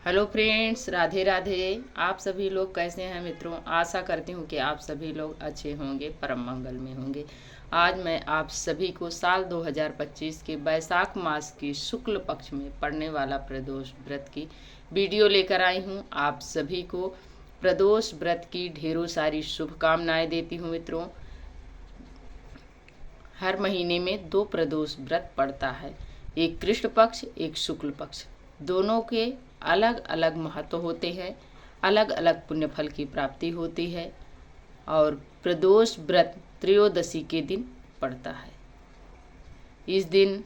Hello friends, Radhe Radhe. आप सभी लोग कैसे हैं मित्रों? आशा करती हूँ कि आप सभी लोग अच्छे होंगे, परम मंगल में होंगे। आज मैं आप सभी को साल 2025 के बैसाख मास की शुक्ल पक्ष में पड़ने वाला प्रदोष व्रत की वीडियो लेकर आई हूँ। आप सभी को प्रदोष व्रत की ढेरों सारी शुभकामनाएं देती हूँ मित्रों। हर महीने में 2 प्रदोष व्रत पड़ता है, एक कृष्ण पक्ष, एक शुक्ल पक्ष। दोनों के अलग अलग महत्व होते हैं, अलग अलग पुण्य फल की प्राप्ति होती है और प्रदोष व्रत त्रयोदशी के दिन पड़ता है। इस दिन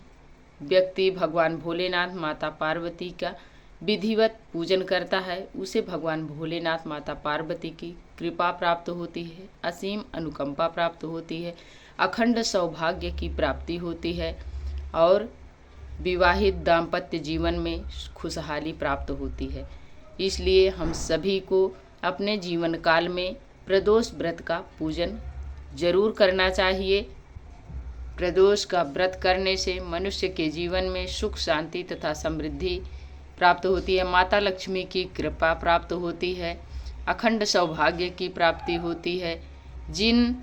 व्यक्ति भगवान भोलेनाथ माता पार्वती का विधिवत पूजन करता है। उसे भगवान भोलेनाथ माता पार्वती की कृपा प्राप्त होती है, असीम अनुकंपा प्राप्त होती है, अखंड सौभाग्य की प्राप्ति होती है और विवाहित दाम्पत्य जीवन में खुशहाली प्राप्त होती है। इसलिए हम सभी को अपने जीवन काल में प्रदोष व्रत का पूजन जरूर करना चाहिए। प्रदोष का व्रत करने से मनुष्य के जीवन में सुख, शांति तथा समृद्धि प्राप्त होती है, माता लक्ष्मी की कृपा प्राप्त होती है, अखंड सौभाग्य की प्राप्ति होती है। जिन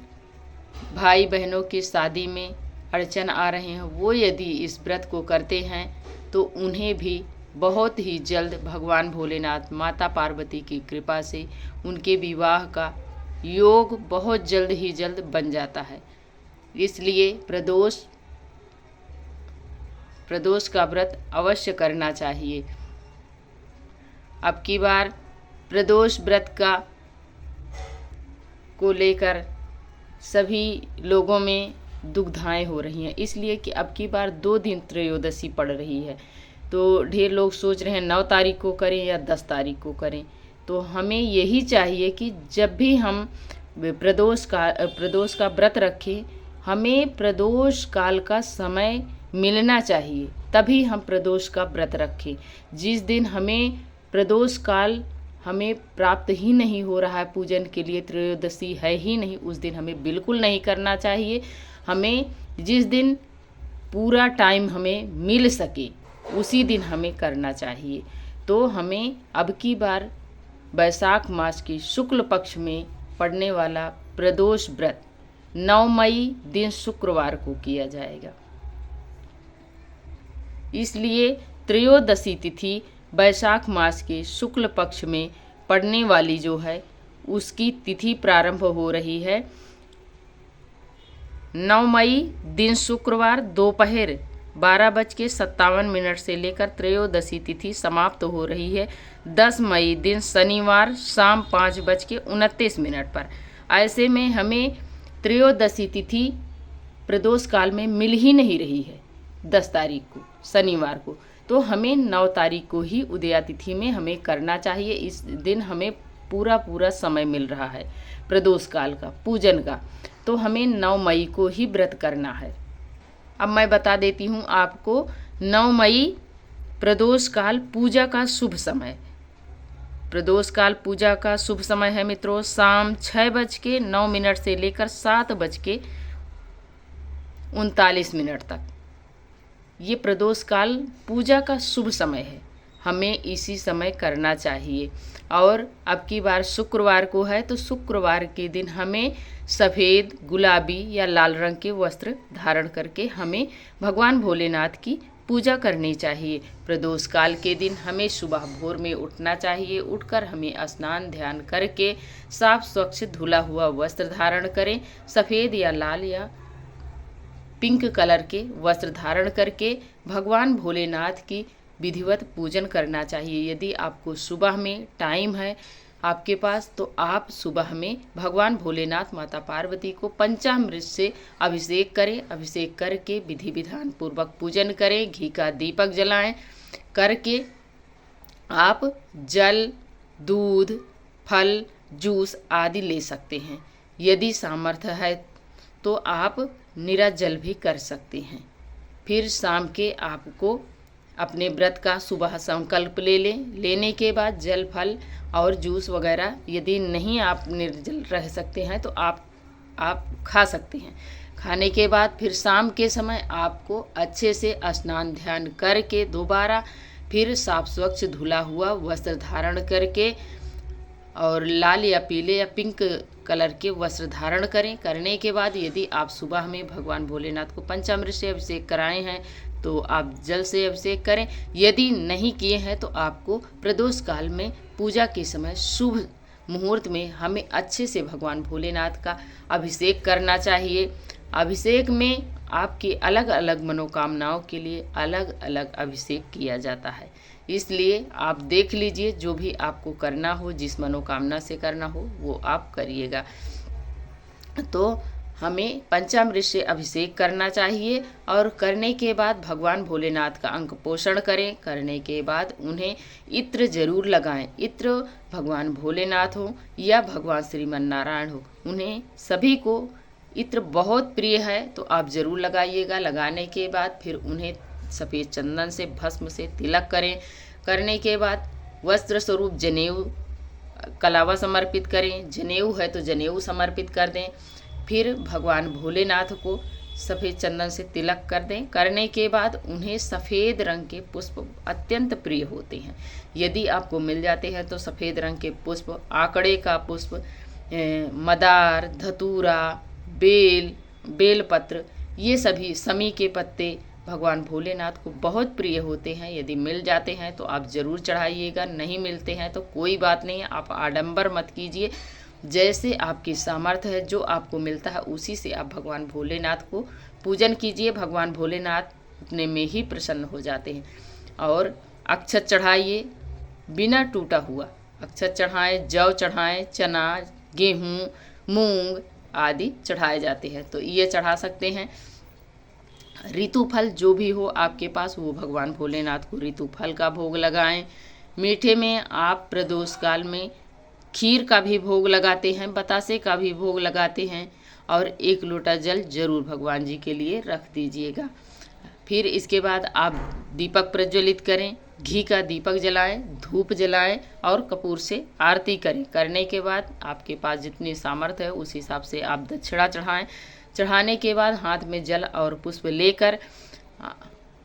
भाई बहनों की शादी में अड़चन आ रहे हैं, वो यदि इस व्रत को करते हैं तो उन्हें भी बहुत ही जल्द भगवान भोलेनाथ माता पार्वती की कृपा से उनके विवाह का योग बहुत जल्द ही जल्द बन जाता है। इसलिए प्रदोष का व्रत अवश्य करना चाहिए। अब की बार प्रदोष व्रत को लेकर सभी लोगों में दुविधाएं हो रही हैं, इसलिए कि अब की बार 2 दिन त्रयोदशी पड़ रही है। तो ढेर लोग सोच रहे हैं 9 तारीख को करें या 10 तारीख को करें। तो हमें यही चाहिए कि जब भी हम प्रदोष का व्रत रखें, हमें प्रदोष काल का समय मिलना चाहिए, तभी हम प्रदोष का व्रत रखें। जिस दिन हमें प्रदोष काल हमें प्राप्त ही नहीं हो रहा है, पूजन के लिए त्रयोदशी है ही नहीं, उस दिन हमें बिल्कुल नहीं करना चाहिए। हमें जिस दिन पूरा टाइम हमें मिल सके उसी दिन हमें करना चाहिए। तो हमें अब की बार बैसाख मास की शुक्ल पक्ष में पड़ने वाला प्रदोष व्रत 9 मई दिन शुक्रवार को किया जाएगा। इसलिए त्रयोदशी तिथि बैसाख मास के शुक्ल पक्ष में पड़ने वाली जो है उसकी तिथि प्रारंभ हो रही है 9 मई दिन शुक्रवार दोपहर 12:57 से लेकर त्रयोदशी तिथि समाप्त हो रही है 10 मई दिन शनिवार शाम 5:29 पर। ऐसे में हमें त्रयोदशी तिथि प्रदोष काल में मिल ही नहीं रही है 10 तारीख को शनिवार को। तो हमें 9 तारीख को ही उदया तिथि में हमें करना चाहिए। इस दिन हमें पूरा समय मिल रहा है प्रदोष काल का पूजन का। तो हमें 9 मई को ही व्रत करना है। अब मैं बता देती हूँ आपको 9 मई प्रदोष काल पूजा का शुभ समय। प्रदोष काल पूजा का शुभ समय है मित्रों शाम 6:09 से लेकर 7:39 तक। ये प्रदोष काल पूजा का शुभ समय है, हमें इसी समय करना चाहिए। और अब की बार शुक्रवार को है तो शुक्रवार के दिन हमें सफ़ेद, गुलाबी या लाल रंग के वस्त्र धारण करके हमें भगवान भोलेनाथ की पूजा करनी चाहिए। प्रदोष काल के दिन हमें सुबह भोर में उठना चाहिए। उठकर हमें स्नान ध्यान करके साफ स्वच्छ धुला हुआ वस्त्र धारण करें। सफ़ेद या लाल या पिंक कलर के वस्त्र धारण करके भगवान भोलेनाथ की विधिवत पूजन करना चाहिए। यदि आपको सुबह में टाइम है आपके पास तो आप सुबह में भगवान भोलेनाथ माता पार्वती को पंचामृत से अभिषेक करें। अभिषेक करके विधि विधान पूर्वक पूजन करें, घी का दीपक जलाएं। करके आप जल, दूध, फल, जूस आदि ले सकते हैं। यदि सामर्थ्य है तो आप निरा जल भी कर सकते हैं। फिर शाम के आपको अपने व्रत का सुबह संकल्प लेने के बाद जल, फल और जूस वगैरह यदि नहीं आप निर्जल रह सकते हैं तो आप खा सकते हैं। खाने के बाद फिर शाम के समय आपको अच्छे से स्नान ध्यान करके दोबारा फिर साफ स्वच्छ धुला हुआ वस्त्र धारण करके और लाल या पीले या पिंक कलर के वस्त्र धारण करें। करने के बाद यदि आप सुबह में भगवान भोलेनाथ को पंचामृत से अभिषेक कराए हैं तो आप जल से अभिषेक करें। यदि नहीं किए हैं तो आपको प्रदोष काल में पूजा के समय शुभ मुहूर्त में हमें अच्छे से भगवान भोलेनाथ का अभिषेक करना चाहिए। अभिषेक में आपकी अलग अलग मनोकामनाओं के लिए अलग अलग अभिषेक किया जाता है, इसलिए आप देख लीजिए जो भी आपको करना हो, जिस मनोकामना से करना हो वो आप करिएगा। तो हमें पंचामृत से अभिषेक करना चाहिए और करने के बाद भगवान भोलेनाथ का अंक पोषण करें। करने के बाद उन्हें इत्र जरूर लगाएं। इत्र भगवान भोलेनाथ हो या भगवान श्रीमन नारायण हो, उन्हें सभी को इत्र बहुत प्रिय है, तो आप जरूर लगाइएगा। लगाने के बाद फिर उन्हें सफ़ेद चंदन से भस्म से तिलक करें। करने के बाद वस्त्र स्वरूप जनेऊ कलावा समर्पित करें। जनेऊ है तो जनेऊ समर्पित कर दें। फिर भगवान भोलेनाथ को सफ़ेद चंदन से तिलक कर दें। करने के बाद उन्हें सफ़ेद रंग के पुष्प अत्यंत प्रिय होते हैं। यदि आपको मिल जाते हैं तो सफ़ेद रंग के पुष्प, आकड़े का पुष्प, मदार, धतूरा, बेलपत्र, ये सभी समी के पत्ते भगवान भोलेनाथ को बहुत प्रिय होते हैं। यदि मिल जाते हैं तो आप ज़रूर चढ़ाइएगा, नहीं मिलते हैं तो कोई बात नहीं है, आप आडंबर मत कीजिए। जैसे आपकी सामर्थ्य है, जो आपको मिलता है उसी से आप भगवान भोलेनाथ को पूजन कीजिए। भगवान भोलेनाथ उतने में ही प्रसन्न हो जाते हैं। और अक्षत चढ़ाइए बिना टूटा हुआ। अक्षत चढ़ाएं, जौ चढ़ाएं, चना, गेहूँ, मूंग आदि चढ़ाए जाते हैं, तो ये चढ़ा सकते हैं। ऋतु फल जो भी हो आपके पास वो भगवान भोलेनाथ को ऋतु फल का भोग लगाएं। मीठे में आप प्रदोष काल में खीर का भी भोग लगाते हैं, बतासे का भी भोग लगाते हैं और 1 लोटा जल जरूर भगवान जी के लिए रख दीजिएगा। फिर इसके बाद आप दीपक प्रज्वलित करें, घी का दीपक जलाएं, धूप जलाएं और कपूर से आरती करें। करने के बाद आपके पास जितनी सामर्थ्य है उस हिसाब से आप दक्षिणा चढ़ाएं। चढ़ाने के बाद हाथ में जल और पुष्प लेकर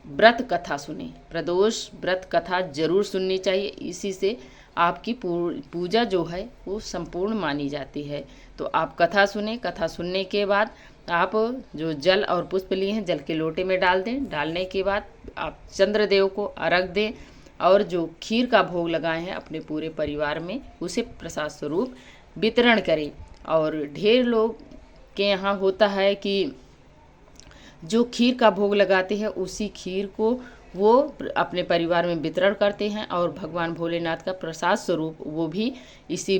व्रत कथा सुने। प्रदोष व्रत कथा जरूर सुननी चाहिए, इसी से आपकी पूजा जो है वो संपूर्ण मानी जाती है। तो आप कथा सुने। कथा सुनने के बाद आप जो जल और पुष्प लिए हैं जल के लोटे में डाल दें। डालने के बाद आप चंद्रदेव को अर्घ दें और जो खीर का भोग लगाए हैं अपने पूरे परिवार में उसे प्रसाद स्वरूप वितरण करें। और ढेर लोग के यहाँ होता है कि जो खीर का भोग लगाते हैं उसी खीर को वो अपने परिवार में वितरण करते हैं और भगवान भोलेनाथ का प्रसाद स्वरूप वो भी इसी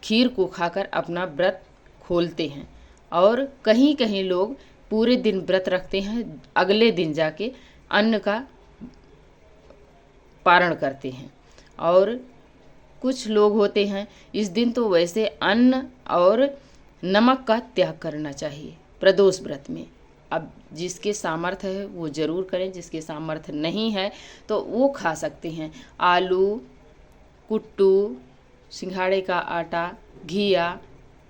खीर को खाकर अपना व्रत खोलते हैं। और कहीं कहीं लोग पूरे दिन व्रत रखते हैं, अगले दिन जाके अन्न का पारण करते हैं। और कुछ लोग होते हैं इस दिन तो वैसे अन्न और नमक का त्याग करना चाहिए प्रदोष व्रत में। अब जिसके सामर्थ्य है वो ज़रूर करें, जिसके सामर्थ्य नहीं है तो वो खा सकते हैं। आलू, कुट्टू, सिंघाड़े का आटा, घिया,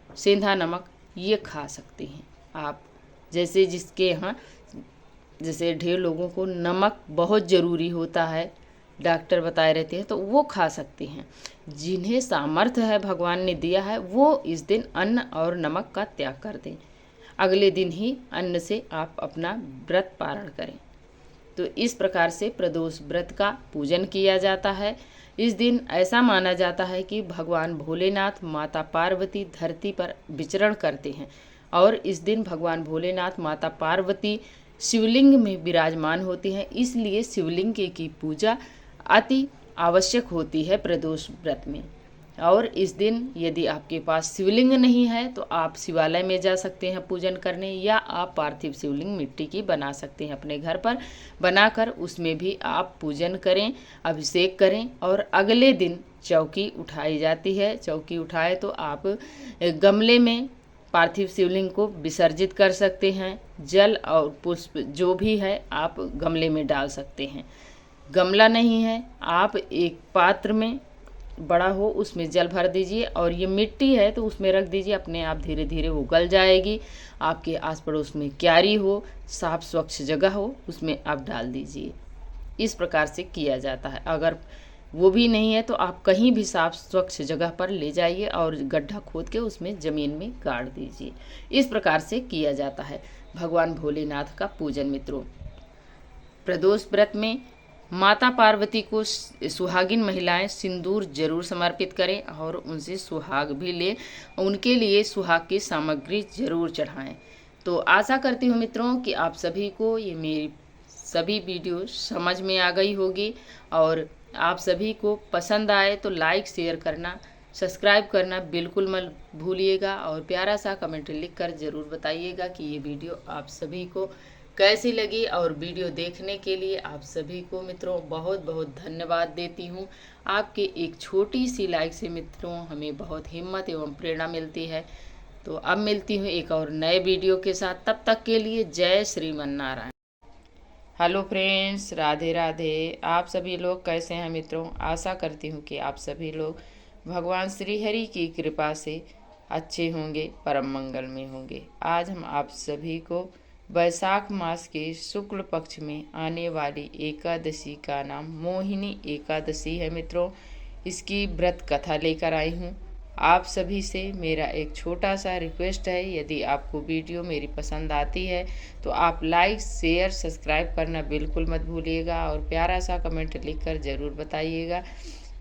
सेंधा नमक ये खा सकते हैं आप। जैसे जिसके यहाँ, जैसे ढेर लोगों को नमक बहुत ज़रूरी होता है, डॉक्टर बताए रहते हैं, तो वो खा सकते हैं। जिन्हें सामर्थ्य है भगवान ने दिया है वो इस दिन अन्न और नमक का त्याग कर दें। अगले दिन ही अन्न से आप अपना व्रत पारण करें। तो इस प्रकार से प्रदोष व्रत का पूजन किया जाता है। इस दिन ऐसा माना जाता है कि भगवान भोलेनाथ माता पार्वती धरती पर विचरण करते हैं और इस दिन भगवान भोलेनाथ माता पार्वती शिवलिंग में विराजमान होती हैं। इसलिए शिवलिंग की पूजा अति आवश्यक होती है प्रदोष व्रत में। और इस दिन यदि आपके पास शिवलिंग नहीं है तो आप शिवालय में जा सकते हैं पूजन करने, या आप पार्थिव शिवलिंग मिट्टी की बना सकते हैं अपने घर पर बनाकर, उसमें भी आप पूजन करें, अभिषेक करें। और अगले दिन चौकी उठाई जाती है। चौकी उठाए तो आप गमले में पार्थिव शिवलिंग को विसर्जित कर सकते हैं। जल और पुष्प जो भी है आप गमले में डाल सकते हैं। गमला नहीं है आप एक पात्र में बड़ा हो उसमें जल भर दीजिए और ये मिट्टी है तो उसमें रख दीजिए, अपने आप धीरे धीरे वो गल जाएगी। आपके आस पड़ोस में क्यारी हो, साफ स्वच्छ जगह हो, उसमें आप डाल दीजिए। इस प्रकार से किया जाता है। अगर वो भी नहीं है तो आप कहीं भी साफ स्वच्छ जगह पर ले जाइए और गड्ढा खोद के उसमें ज़मीन में गाड़ दीजिए। इस प्रकार से किया जाता है भगवान भोलेनाथ का पूजन। मित्रों, प्रदोष व्रत में माता पार्वती को सुहागिन महिलाएं सिंदूर जरूर समर्पित करें और उनसे सुहाग भी लें, उनके लिए सुहाग की सामग्री जरूर चढ़ाएं। तो आशा करती हूँ मित्रों कि आप सभी को ये मेरी सभी वीडियो समझ में आ गई होगी और आप सभी को पसंद आए तो लाइक शेयर करना, सब्सक्राइब करना बिल्कुल मत भूलिएगा और प्यारा सा कमेंट लिखकर ज़रूर बताइएगा कि ये वीडियो आप सभी को कैसी लगी। और वीडियो देखने के लिए आप सभी को मित्रों बहुत बहुत धन्यवाद देती हूँ। आपके एक छोटी सी लाइक से मित्रों हमें बहुत हिम्मत एवं प्रेरणा मिलती है। तो अब मिलती हूँ एक और नए वीडियो के साथ, तब तक के लिए जय श्रीमन नारायण। Hello friends, Radhe Radhe. आप सभी लोग कैसे हैं मित्रों? आशा करती हूँ कि आप सभी लोग भगवान श्री हरि की कृपा से अच्छे होंगे, परम मंगल में होंगे। आज हम आप सभी को वैशाख मास के शुक्ल पक्ष में आने वाली एकादशी का नाम मोहिनी एकादशी है मित्रों। इसकी व्रत कथा लेकर आई हूँ। आप सभी से मेरा एक छोटा सा रिक्वेस्ट है, यदि आपको वीडियो मेरी पसंद आती है तो आप लाइक शेयर सब्सक्राइब करना बिल्कुल मत भूलिएगा और प्यारा सा कमेंट लिखकर ज़रूर बताइएगा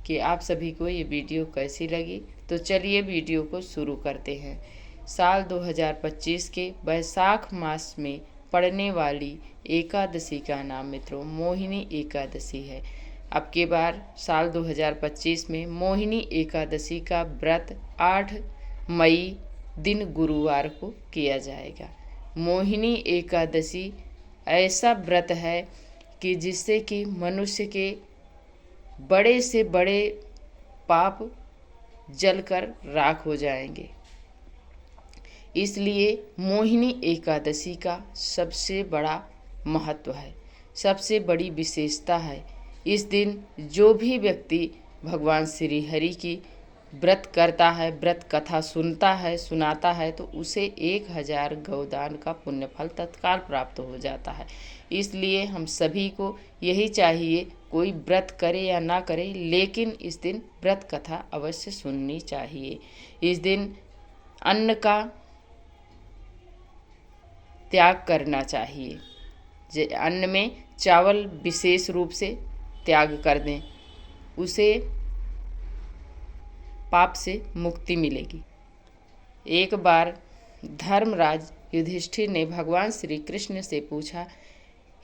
कि आप सभी को ये वीडियो कैसी लगी। तो चलिए वीडियो को शुरू करते हैं। साल 2025 के वैशाख मास में पड़ने वाली एकादशी का नाम मित्रों मोहिनी एकादशी है। अब के बार साल 2025 में मोहिनी एकादशी का व्रत 8 मई दिन गुरुवार को किया जाएगा। मोहिनी एकादशी ऐसा व्रत है कि जिससे कि मनुष्य के बड़े से बड़े पाप जलकर राख हो जाएंगे। इसलिए मोहिनी एकादशी का सबसे बड़ा महत्व है, सबसे बड़ी विशेषता है। इस दिन जो भी व्यक्ति भगवान श्री हरि की व्रत करता है, व्रत कथा सुनता है, सुनाता है, तो उसे 1000 गौदान का पुण्य फल तत्काल प्राप्त हो जाता है। इसलिए हम सभी को यही चाहिए, कोई व्रत करे या ना करे, लेकिन इस दिन व्रत कथा अवश्य सुननी चाहिए। इस दिन अन्न का त्याग करना चाहिए। अन्न में चावल विशेष रूप से त्याग कर दें, उसे पाप से मुक्ति मिलेगी। एक बार धर्मराज युधिष्ठिर ने भगवान श्री कृष्ण से पूछा,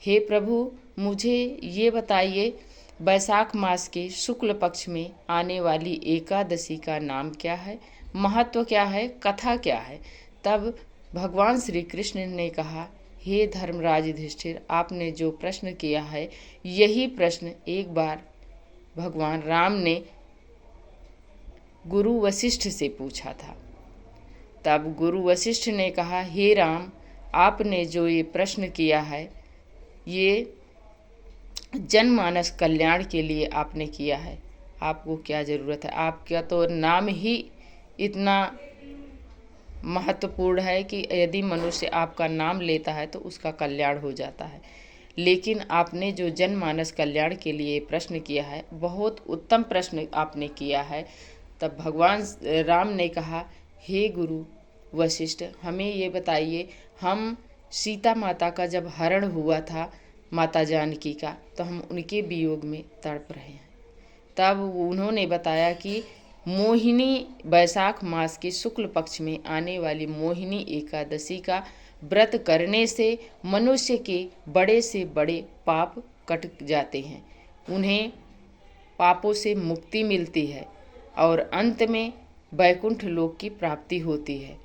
हे प्रभु, मुझे ये बताइए, वैशाख मास के शुक्ल पक्ष में आने वाली एकादशी का नाम क्या है, महत्व क्या है, कथा क्या है? तब भगवान श्री कृष्ण ने कहा, हे धर्मराज युधिष्ठिर, आपने जो प्रश्न किया है यही प्रश्न एक बार भगवान राम ने गुरु वशिष्ठ से पूछा था। तब गुरु वशिष्ठ ने कहा, हे राम, आपने जो ये प्रश्न किया है ये जनमानस कल्याण के लिए आपने किया है। आपको क्या ज़रूरत है? आपका तो नाम ही इतना महत्वपूर्ण है कि यदि मनुष्य आपका नाम लेता है तो उसका कल्याण हो जाता है। लेकिन आपने जो जनमानस कल्याण के लिए प्रश्न किया है, बहुत उत्तम प्रश्न आपने किया है। तब भगवान राम ने कहा, हे गुरु वशिष्ठ, हमें ये बताइए, हम सीता माता का जब हरण हुआ था, माता जानकी का, तो हम उनके वियोग में तड़प रहे हैं। तब उन्होंने बताया कि मोहिनी वैशाख मास के शुक्ल पक्ष में आने वाली मोहिनी एकादशी का व्रत करने से मनुष्य के बड़े से बड़े पाप कट जाते हैं, उन्हें पापों से मुक्ति मिलती है और अंत में वैकुंठ लोक की प्राप्ति होती है।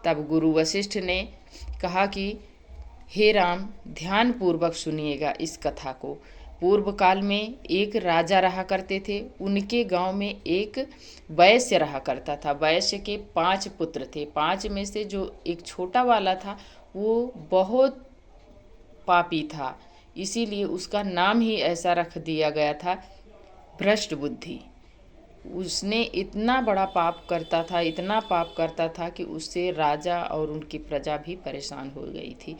तब गुरु वशिष्ठ ने कहा कि हे राम, ध्यान पूर्वक सुनिएगा इस कथा को। पूर्व काल में एक राजा रहा करते थे, उनके गांव में एक वैश्य रहा करता था। वैश्य के 5 पुत्र थे। 5 में से जो एक छोटा वाला था वो बहुत पापी था, इसीलिए उसका नाम ही ऐसा रख दिया गया था, भ्रष्ट बुद्धि। उसने इतना बड़ा पाप करता था, इतना पाप करता था कि उससे राजा और उनकी प्रजा भी परेशान हो गई थी,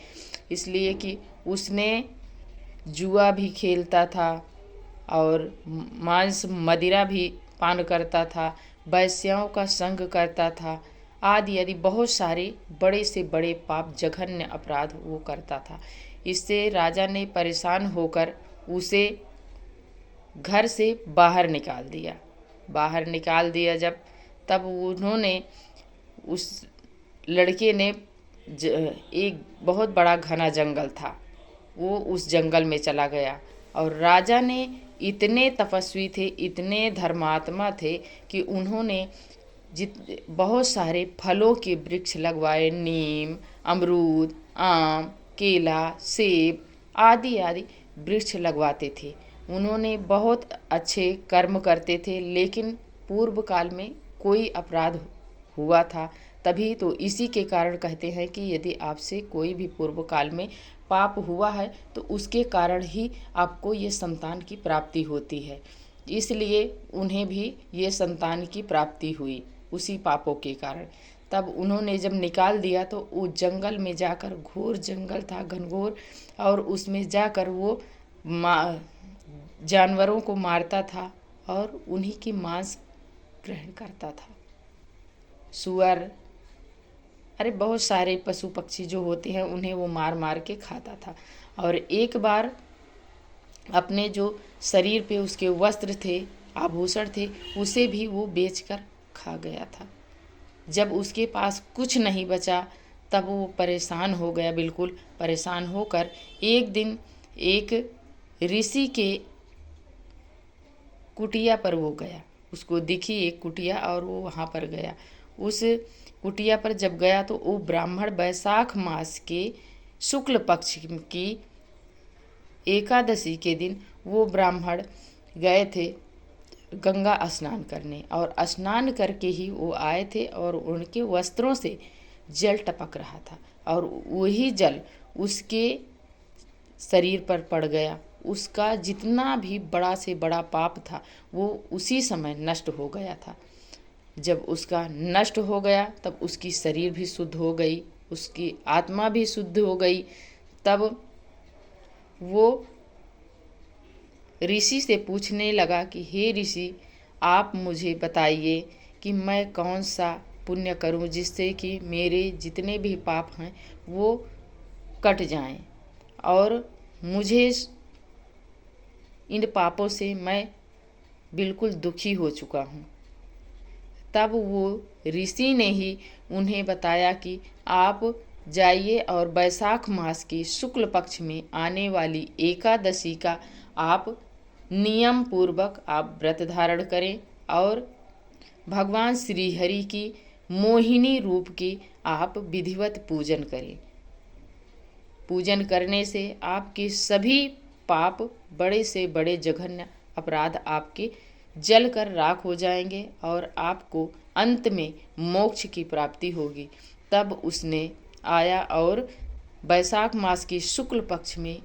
इसलिए कि उसने जुआ भी खेलता था और मांस मदिरा भी पान करता था, वैश्याओं का संग करता था, आदि आदि बहुत सारे बड़े से बड़े पाप जघन्य अपराध वो करता था। इससे राजा ने परेशान होकर उसे घर से बाहर निकाल दिया। बाहर निकाल दिया जब, तब उन्होंने उस लड़के ने एक बहुत बड़ा घना जंगल था, वो उस जंगल में चला गया। और राजा ने इतने तपस्वी थे, इतने धर्मात्मा थे कि उन्होंने बहुत सारे फलों के वृक्ष लगवाए, नीम, अमरूद, आम, केला, सेब आदि आदि वृक्ष लगवाते थे। उन्होंने बहुत अच्छे कर्म करते थे, लेकिन पूर्व काल में कोई अपराध हुआ था, तभी तो इसी के कारण कहते हैं कि यदि आपसे कोई भी पूर्व काल में पाप हुआ है तो उसके कारण ही आपको ये संतान की प्राप्ति होती है। इसलिए उन्हें भी ये संतान की प्राप्ति हुई उसी पापों के कारण। तब उन्होंने जब निकाल दिया तो वो जंगल में जाकर, घोर जंगल था घनघोर, और उसमें जाकर वो जानवरों को मारता था और उन्हीं की मांस ग्रहण करता था। सुअर, अरे बहुत सारे पशु पक्षी जो होते हैं उन्हें वो मार मार के खाता था। और एक बार अपने जो शरीर पे उसके वस्त्र थे, आभूषण थे, उसे भी वो बेचकर खा गया था। जब उसके पास कुछ नहीं बचा तब वो परेशान हो गया, बिल्कुल परेशान होकर एक दिन एक ऋषि के कुटिया पर वो गया। उसको दिखी एक कुटिया और वो वहाँ पर गया। उस कुटिया पर जब गया तो वो ब्राह्मण वैशाख मास के शुक्ल पक्ष की एकादशी के दिन वो ब्राह्मण गए थे गंगा स्नान करने, और स्नान करके ही वो आए थे और उनके वस्त्रों से जल टपक रहा था और वही जल उसके शरीर पर पड़ गया। उसका जितना भी बड़ा से बड़ा पाप था वो उसी समय नष्ट हो गया था। जब उसका नष्ट हो गया तब उसकी शरीर भी शुद्ध हो गई, उसकी आत्मा भी शुद्ध हो गई। तब वो ऋषि से पूछने लगा कि हे ऋषि, आप मुझे बताइए कि मैं कौन सा पुण्य करूं जिससे कि मेरे जितने भी पाप हैं वो कट जाएं, और मुझे इन पापों से मैं बिल्कुल दुखी हो चुका हूँ। तब वो ऋषि ने ही उन्हें बताया कि आप जाइए और वैशाख मास की शुक्ल पक्ष में आने वाली एकादशी का आप नियम पूर्वक आप व्रत धारण करें और भगवान श्री हरि की मोहिनी रूप की आप विधिवत पूजन करें। पूजन करने से आपके सभी पाप, बड़े से बड़े जघन्य अपराध आपके जल कर राख हो जाएंगे और आपको अंत में मोक्ष की प्राप्ति होगी। तब उसने आया और वैशाख मास की शुक्ल पक्ष में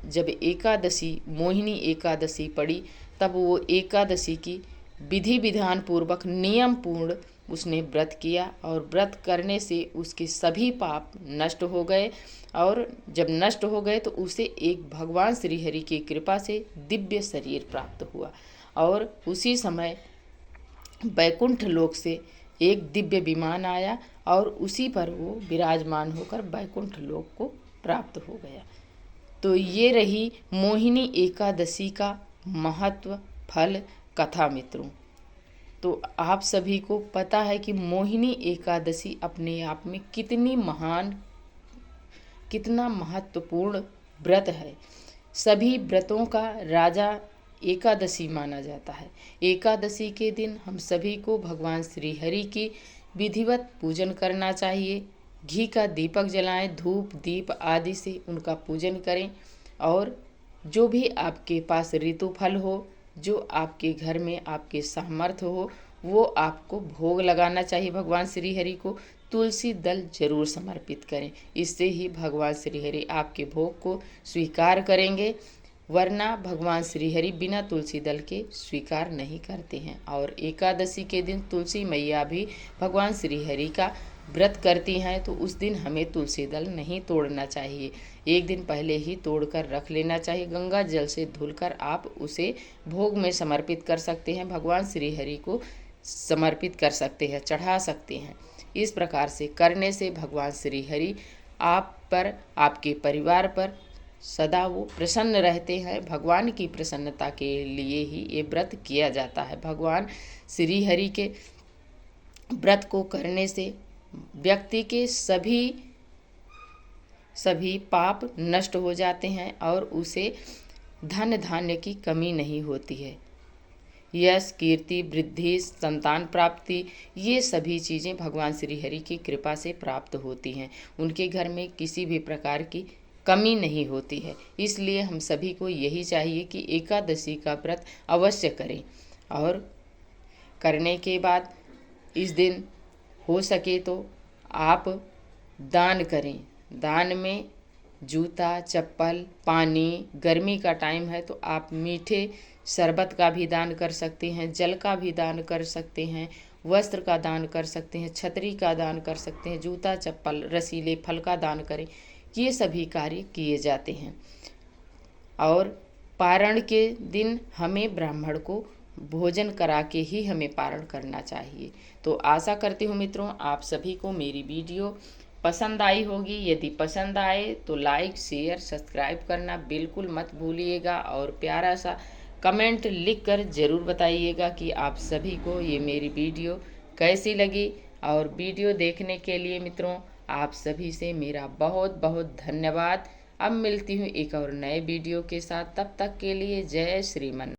जब एकादशी, मोहिनी एकादशी पड़ी, तब वो एकादशी की विधि विधान पूर्वक नियम पूर्ण उसने व्रत किया और व्रत करने से उसके सभी पाप नष्ट हो गए। और जब नष्ट हो गए तो उसे एक भगवान श्री हरि की कृपा से दिव्य शरीर प्राप्त हुआ और उसी समय वैकुंठ लोक से एक दिव्य विमान आया और उसी पर वो विराजमान होकर वैकुंठ लोक को प्राप्त हो गया। तो ये रही मोहिनी एकादशी का महत्व, फल, कथा मित्रों। तो आप सभी को पता है कि मोहिनी एकादशी अपने आप में कितनी महान, कितना महत्वपूर्ण व्रत है। सभी व्रतों का राजा एकादशी माना जाता है। एकादशी के दिन हम सभी को भगवान श्री हरि की विधिवत पूजन करना चाहिए। घी का दीपक जलाएं, धूप दीप आदि से उनका पूजन करें और जो भी आपके पास ऋतु फल हो, जो आपके घर में आपके सामर्थ्य हो, वो आपको भोग लगाना चाहिए भगवान श्री हरि को। तुलसी दल जरूर समर्पित करें, इससे ही भगवान श्री हरि आपके भोग को स्वीकार करेंगे, वरना भगवान श्री हरि बिना तुलसी दल के स्वीकार नहीं करते हैं। और एकादशी के दिन तुलसी मैया भी भगवान श्री हरि का व्रत करती हैं तो उस दिन हमें तुलसी दल नहीं तोड़ना चाहिए, एक दिन पहले ही तोड़कर रख लेना चाहिए। गंगा जल से धुलकर आप उसे भोग में समर्पित कर सकते हैं, भगवान श्री हरि को समर्पित कर सकते हैं, चढ़ा सकते हैं। इस प्रकार से करने से भगवान श्री हरि आप पर, आपके परिवार पर सदा वो प्रसन्न रहते हैं। भगवान की प्रसन्नता के लिए ही ये व्रत किया जाता है। भगवान श्री हरि के व्रत को करने से व्यक्ति के सभी पाप नष्ट हो जाते हैं और उसे धन धान्य की कमी नहीं होती है। यश, कीर्ति, वृद्धि, संतान प्राप्ति, ये सभी चीज़ें भगवान श्री हरि की कृपा से प्राप्त होती हैं। उनके घर में किसी भी प्रकार की कमी नहीं होती है। इसलिए हम सभी को यही चाहिए कि एकादशी का व्रत अवश्य करें और करने के बाद इस दिन हो सके तो आप दान करें। दान में जूता, चप्पल, पानी, गर्मी का टाइम है तो आप मीठे शरबत का भी दान कर सकते हैं, जल का भी दान कर सकते हैं, वस्त्र का दान कर सकते हैं, छतरी का दान कर सकते हैं, जूता, चप्पल, रसीले फल का दान करें। ये सभी कार्य किए जाते हैं। और पारण के दिन हमें ब्राह्मण को भोजन करा के ही हमें पारण करना चाहिए। तो आशा करती हूँ मित्रों आप सभी को मेरी वीडियो पसंद आई होगी। यदि पसंद आए तो लाइक, शेयर, सब्सक्राइब करना बिल्कुल मत भूलिएगा और प्यारा सा कमेंट लिखकर ज़रूर बताइएगा कि आप सभी को ये मेरी वीडियो कैसी लगी। और वीडियो देखने के लिए मित्रों आप सभी से मेरा बहुत बहुत धन्यवाद। अब मिलती हूँ एक और नए वीडियो के साथ, तब तक के लिए जय श्रीमन।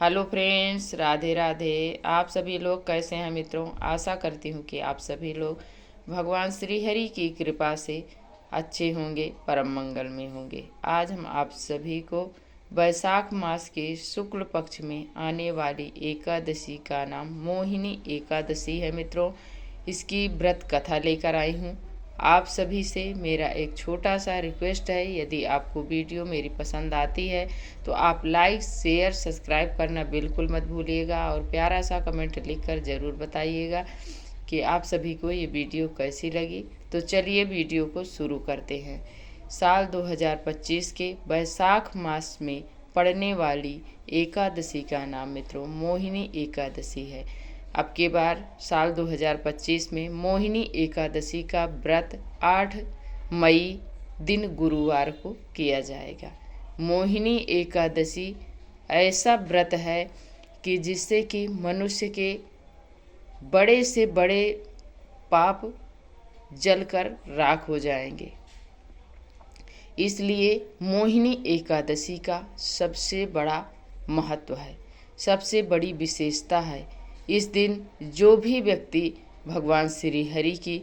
Hello friends, Radhe Radhe. आप सभी लोग कैसे हैं मित्रों? आशा करती हूँ कि आप सभी लोग भगवान श्री हरि की कृपा से अच्छे होंगे, परम मंगल में होंगे। आज हम आप सभी को वैशाख मास के शुक्ल पक्ष में आने वाली एकादशी का नाम मोहिनी एकादशी है मित्रों। इसकी व्रत कथा लेकर आई हूँ। आप सभी से मेरा एक छोटा सा रिक्वेस्ट है, यदि आपको वीडियो मेरी पसंद आती है तो आप लाइक, शेयर, सब्सक्राइब करना बिल्कुल मत भूलिएगा और प्यारा सा कमेंट लिखकर ज़रूर बताइएगा कि आप सभी को ये वीडियो कैसी लगी। तो चलिए वीडियो को शुरू करते हैं। साल 2025 के वैशाख मास में पड़ने वाली एकादशी का नाम मित्रों मोहिनी एकादशी है। अब की बार साल 2025 में मोहिनी एकादशी का व्रत 8 मई दिन गुरुवार को किया जाएगा। मोहिनी एकादशी ऐसा व्रत है कि जिससे कि मनुष्य के बड़े से बड़े पाप जलकर राख हो जाएंगे। इसलिए मोहिनी एकादशी का सबसे बड़ा महत्व है, सबसे बड़ी विशेषता है। इस दिन जो भी व्यक्ति भगवान श्री हरि की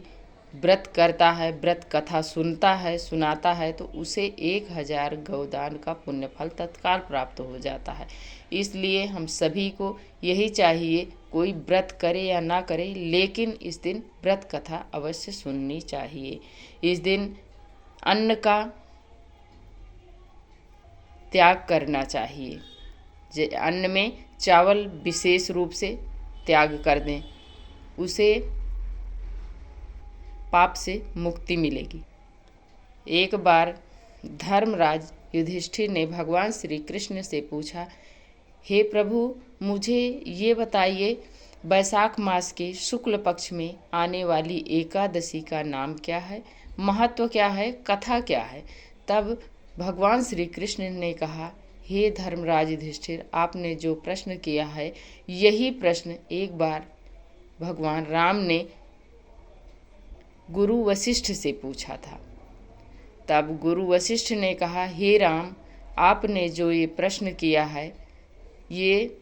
व्रत करता है, व्रत कथा सुनता है, सुनाता है तो उसे 1000 गौदान का पुण्य फल तत्काल प्राप्त हो जाता है। इसलिए हम सभी को यही चाहिए, कोई व्रत करे या ना करे लेकिन इस दिन व्रत कथा अवश्य सुननी चाहिए। इस दिन अन्न का त्याग करना चाहिए। अन्न में चावल विशेष रूप से त्याग कर दें, उसे पाप से मुक्ति मिलेगी। एक बार धर्मराज युधिष्ठिर ने भगवान श्री कृष्ण से पूछा, हे प्रभु मुझे ये बताइए वैशाख मास के शुक्ल पक्ष में आने वाली एकादशी का नाम क्या है, महत्व क्या है, कथा क्या है। तब भगवान श्री कृष्ण ने कहा, हे धर्मराज युधिष्ठिर, आपने जो प्रश्न किया है यही प्रश्न एक बार भगवान राम ने गुरु वशिष्ठ से पूछा था। तब गुरु वशिष्ठ ने कहा, हे राम, आपने जो ये प्रश्न किया है ये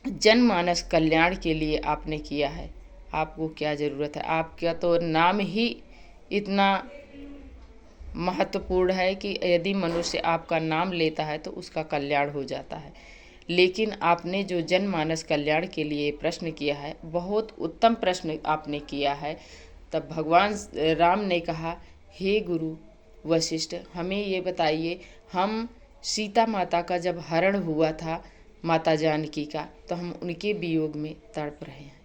जनमानस कल्याण के लिए आपने किया है। आपको क्या ज़रूरत है? आपका तो नाम ही इतना महत्वपूर्ण है कि यदि मनुष्य आपका नाम लेता है तो उसका कल्याण हो जाता है। लेकिन आपने जो जनमानस कल्याण के लिए प्रश्न किया है, बहुत उत्तम प्रश्न आपने किया है। तब भगवान राम ने कहा, हे गुरु वशिष्ठ, हमें ये बताइए, हम सीता माता का जब हरण हुआ था माता जानकी का, तो हम उनके वियोग में तड़प रहे हैं।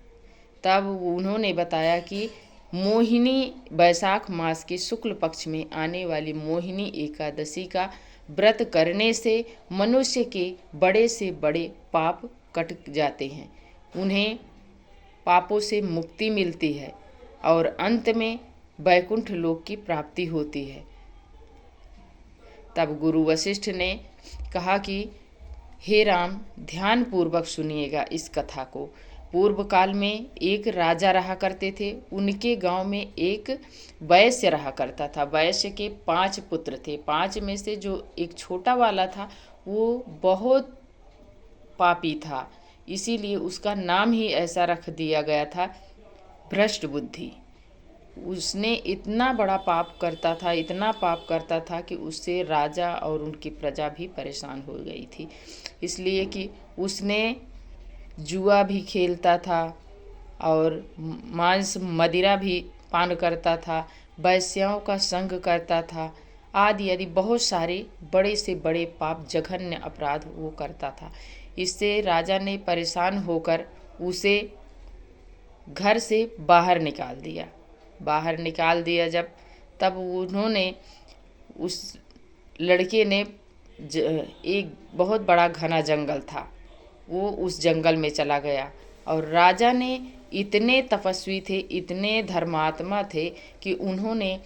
तब उन्होंने बताया कि मोहिनी वैशाख मास के शुक्ल पक्ष में आने वाली मोहिनी एकादशी का व्रत करने से मनुष्य के बड़े से बड़े पाप कट जाते हैं, उन्हें पापों से मुक्ति मिलती है और अंत में वैकुंठ लोक की प्राप्ति होती है। तब गुरु वशिष्ठ ने कहा कि हे राम, ध्यान पूर्वक सुनिएगा इस कथा को। पूर्व काल में एक राजा रहा करते थे। उनके गांव में एक वैश्य रहा करता था। वैश्य के 5 पुत्र थे। 5 में से जो एक छोटा वाला था वो बहुत पापी था, इसीलिए उसका नाम ही ऐसा रख दिया गया था, भ्रष्ट बुद्धि। उसने इतना बड़ा पाप करता था, इतना पाप करता था कि उससे राजा और उनकी प्रजा भी परेशान हो गई थी, इसलिए कि उसने जुआ भी खेलता था और मांस मदिरा भी पान करता था, वैश्याओं का संग करता था, आदि आदि बहुत सारे बड़े से बड़े पाप, जघन्य अपराध वो करता था। इससे राजा ने परेशान होकर उसे घर से बाहर निकाल दिया। जब तब उन्होंने, उस लड़के ने, एक बहुत बड़ा घना जंगल था, वो उस जंगल में चला गया। और राजा ने इतने तपस्वी थे, इतने धर्मात्मा थे कि उन्होंने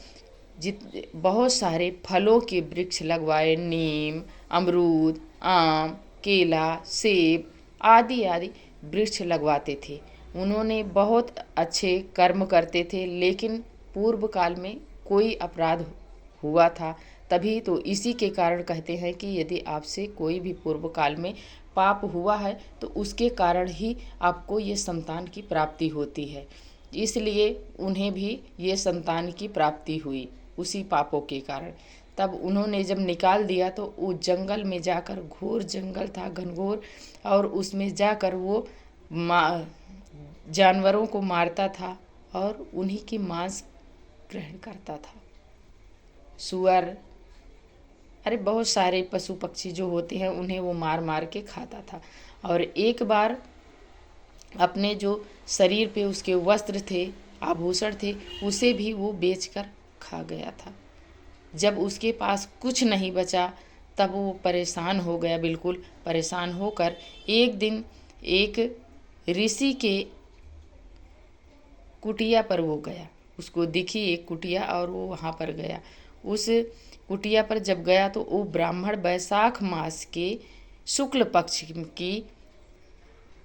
बहुत सारे फलों के वृक्ष लगवाए। नीम, अमरूद, आम, केला, सेब आदि आदि वृक्ष लगवाते थे। उन्होंने बहुत अच्छे कर्म करते थे, लेकिन पूर्व काल में कोई अपराध हुआ था, तभी तो इसी के कारण कहते हैं कि यदि आपसे कोई भी पूर्व काल में पाप हुआ है तो उसके कारण ही आपको ये संतान की प्राप्ति होती है। इसलिए उन्हें भी ये संतान की प्राप्ति हुई उसी पापों के कारण। तब उन्होंने जब निकाल दिया तो वो जंगल में जाकर, घोर जंगल था, घनघोर, और उसमें जाकर वो जानवरों को मारता था और उन्हीं की मांस ग्रहण करता था। सुअर, अरे बहुत सारे पशु पक्षी जो होते हैं उन्हें वो मार मार के खाता था। और एक बार अपने जो शरीर पे उसके वस्त्र थे, आभूषण थे, उसे भी वो बेचकर खा गया था। जब उसके पास कुछ नहीं बचा तब वो परेशान हो गया, बिल्कुल परेशान होकर एक दिन एक ऋषि के कुटिया पर वो गया। उसको दिखी एक कुटिया और वो वहाँ पर गया। उस कुटिया पर जब गया तो वो ब्राह्मण वैशाख मास के शुक्ल पक्ष की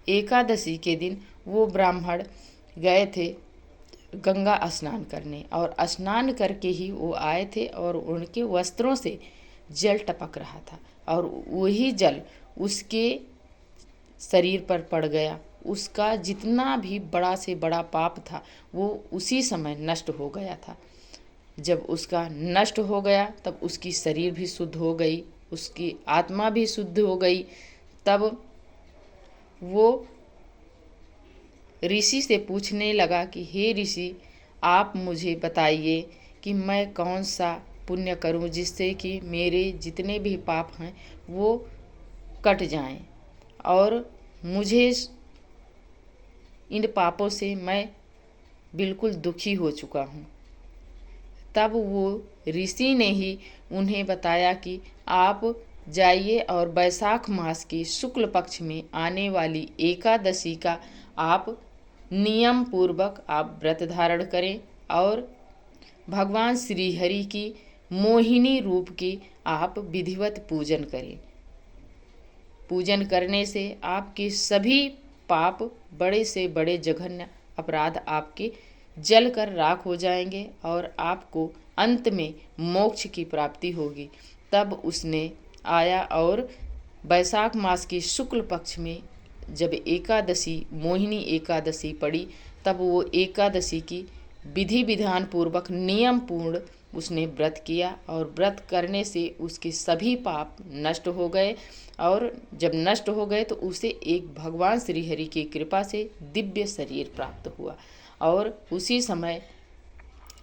एकादशी के दिन वो ब्राह्मण गए थे गंगा स्नान करने, और स्नान करके ही वो आए थे और उनके वस्त्रों से जल टपक रहा था और वही जल उसके शरीर पर पड़ गया। उसका जितना भी बड़ा से बड़ा पाप था वो उसी समय नष्ट हो गया था। जब उसका नष्ट हो गया तब उसकी शरीर भी शुद्ध हो गई, उसकी आत्मा भी शुद्ध हो गई। तब वो ऋषि से पूछने लगा कि हे ऋषि, आप मुझे बताइए कि मैं कौन सा पुण्य करूं जिससे कि मेरे जितने भी पाप हैं वो कट जाएं और मुझे इन पापों से मैं बिल्कुल दुखी हो चुका हूँ। तब वो ऋषि ने ही उन्हें बताया कि आप जाइए और वैशाख मास के शुक्ल पक्ष में आने वाली एकादशी का आप नियम पूर्वक आप व्रत धारण करें और भगवान श्री हरि की मोहिनी रूप की आप विधिवत पूजन करें। पूजन करने से आपके सभी पाप, बड़े से बड़े जघन्य अपराध आपके जल कर राख हो जाएंगे और आपको अंत में मोक्ष की प्राप्ति होगी। तब उसने आया और वैशाख मास के शुक्ल पक्ष में जब एकादशी, मोहिनी एकादशी पड़ी, तब वो एकादशी की विधि विधान पूर्वक नियम पूर्ण उसने व्रत किया और व्रत करने से उसके सभी पाप नष्ट हो गए। और जब नष्ट हो गए तो उसे एक भगवान श्री हरि की कृपा से दिव्य शरीर प्राप्त हुआ और उसी समय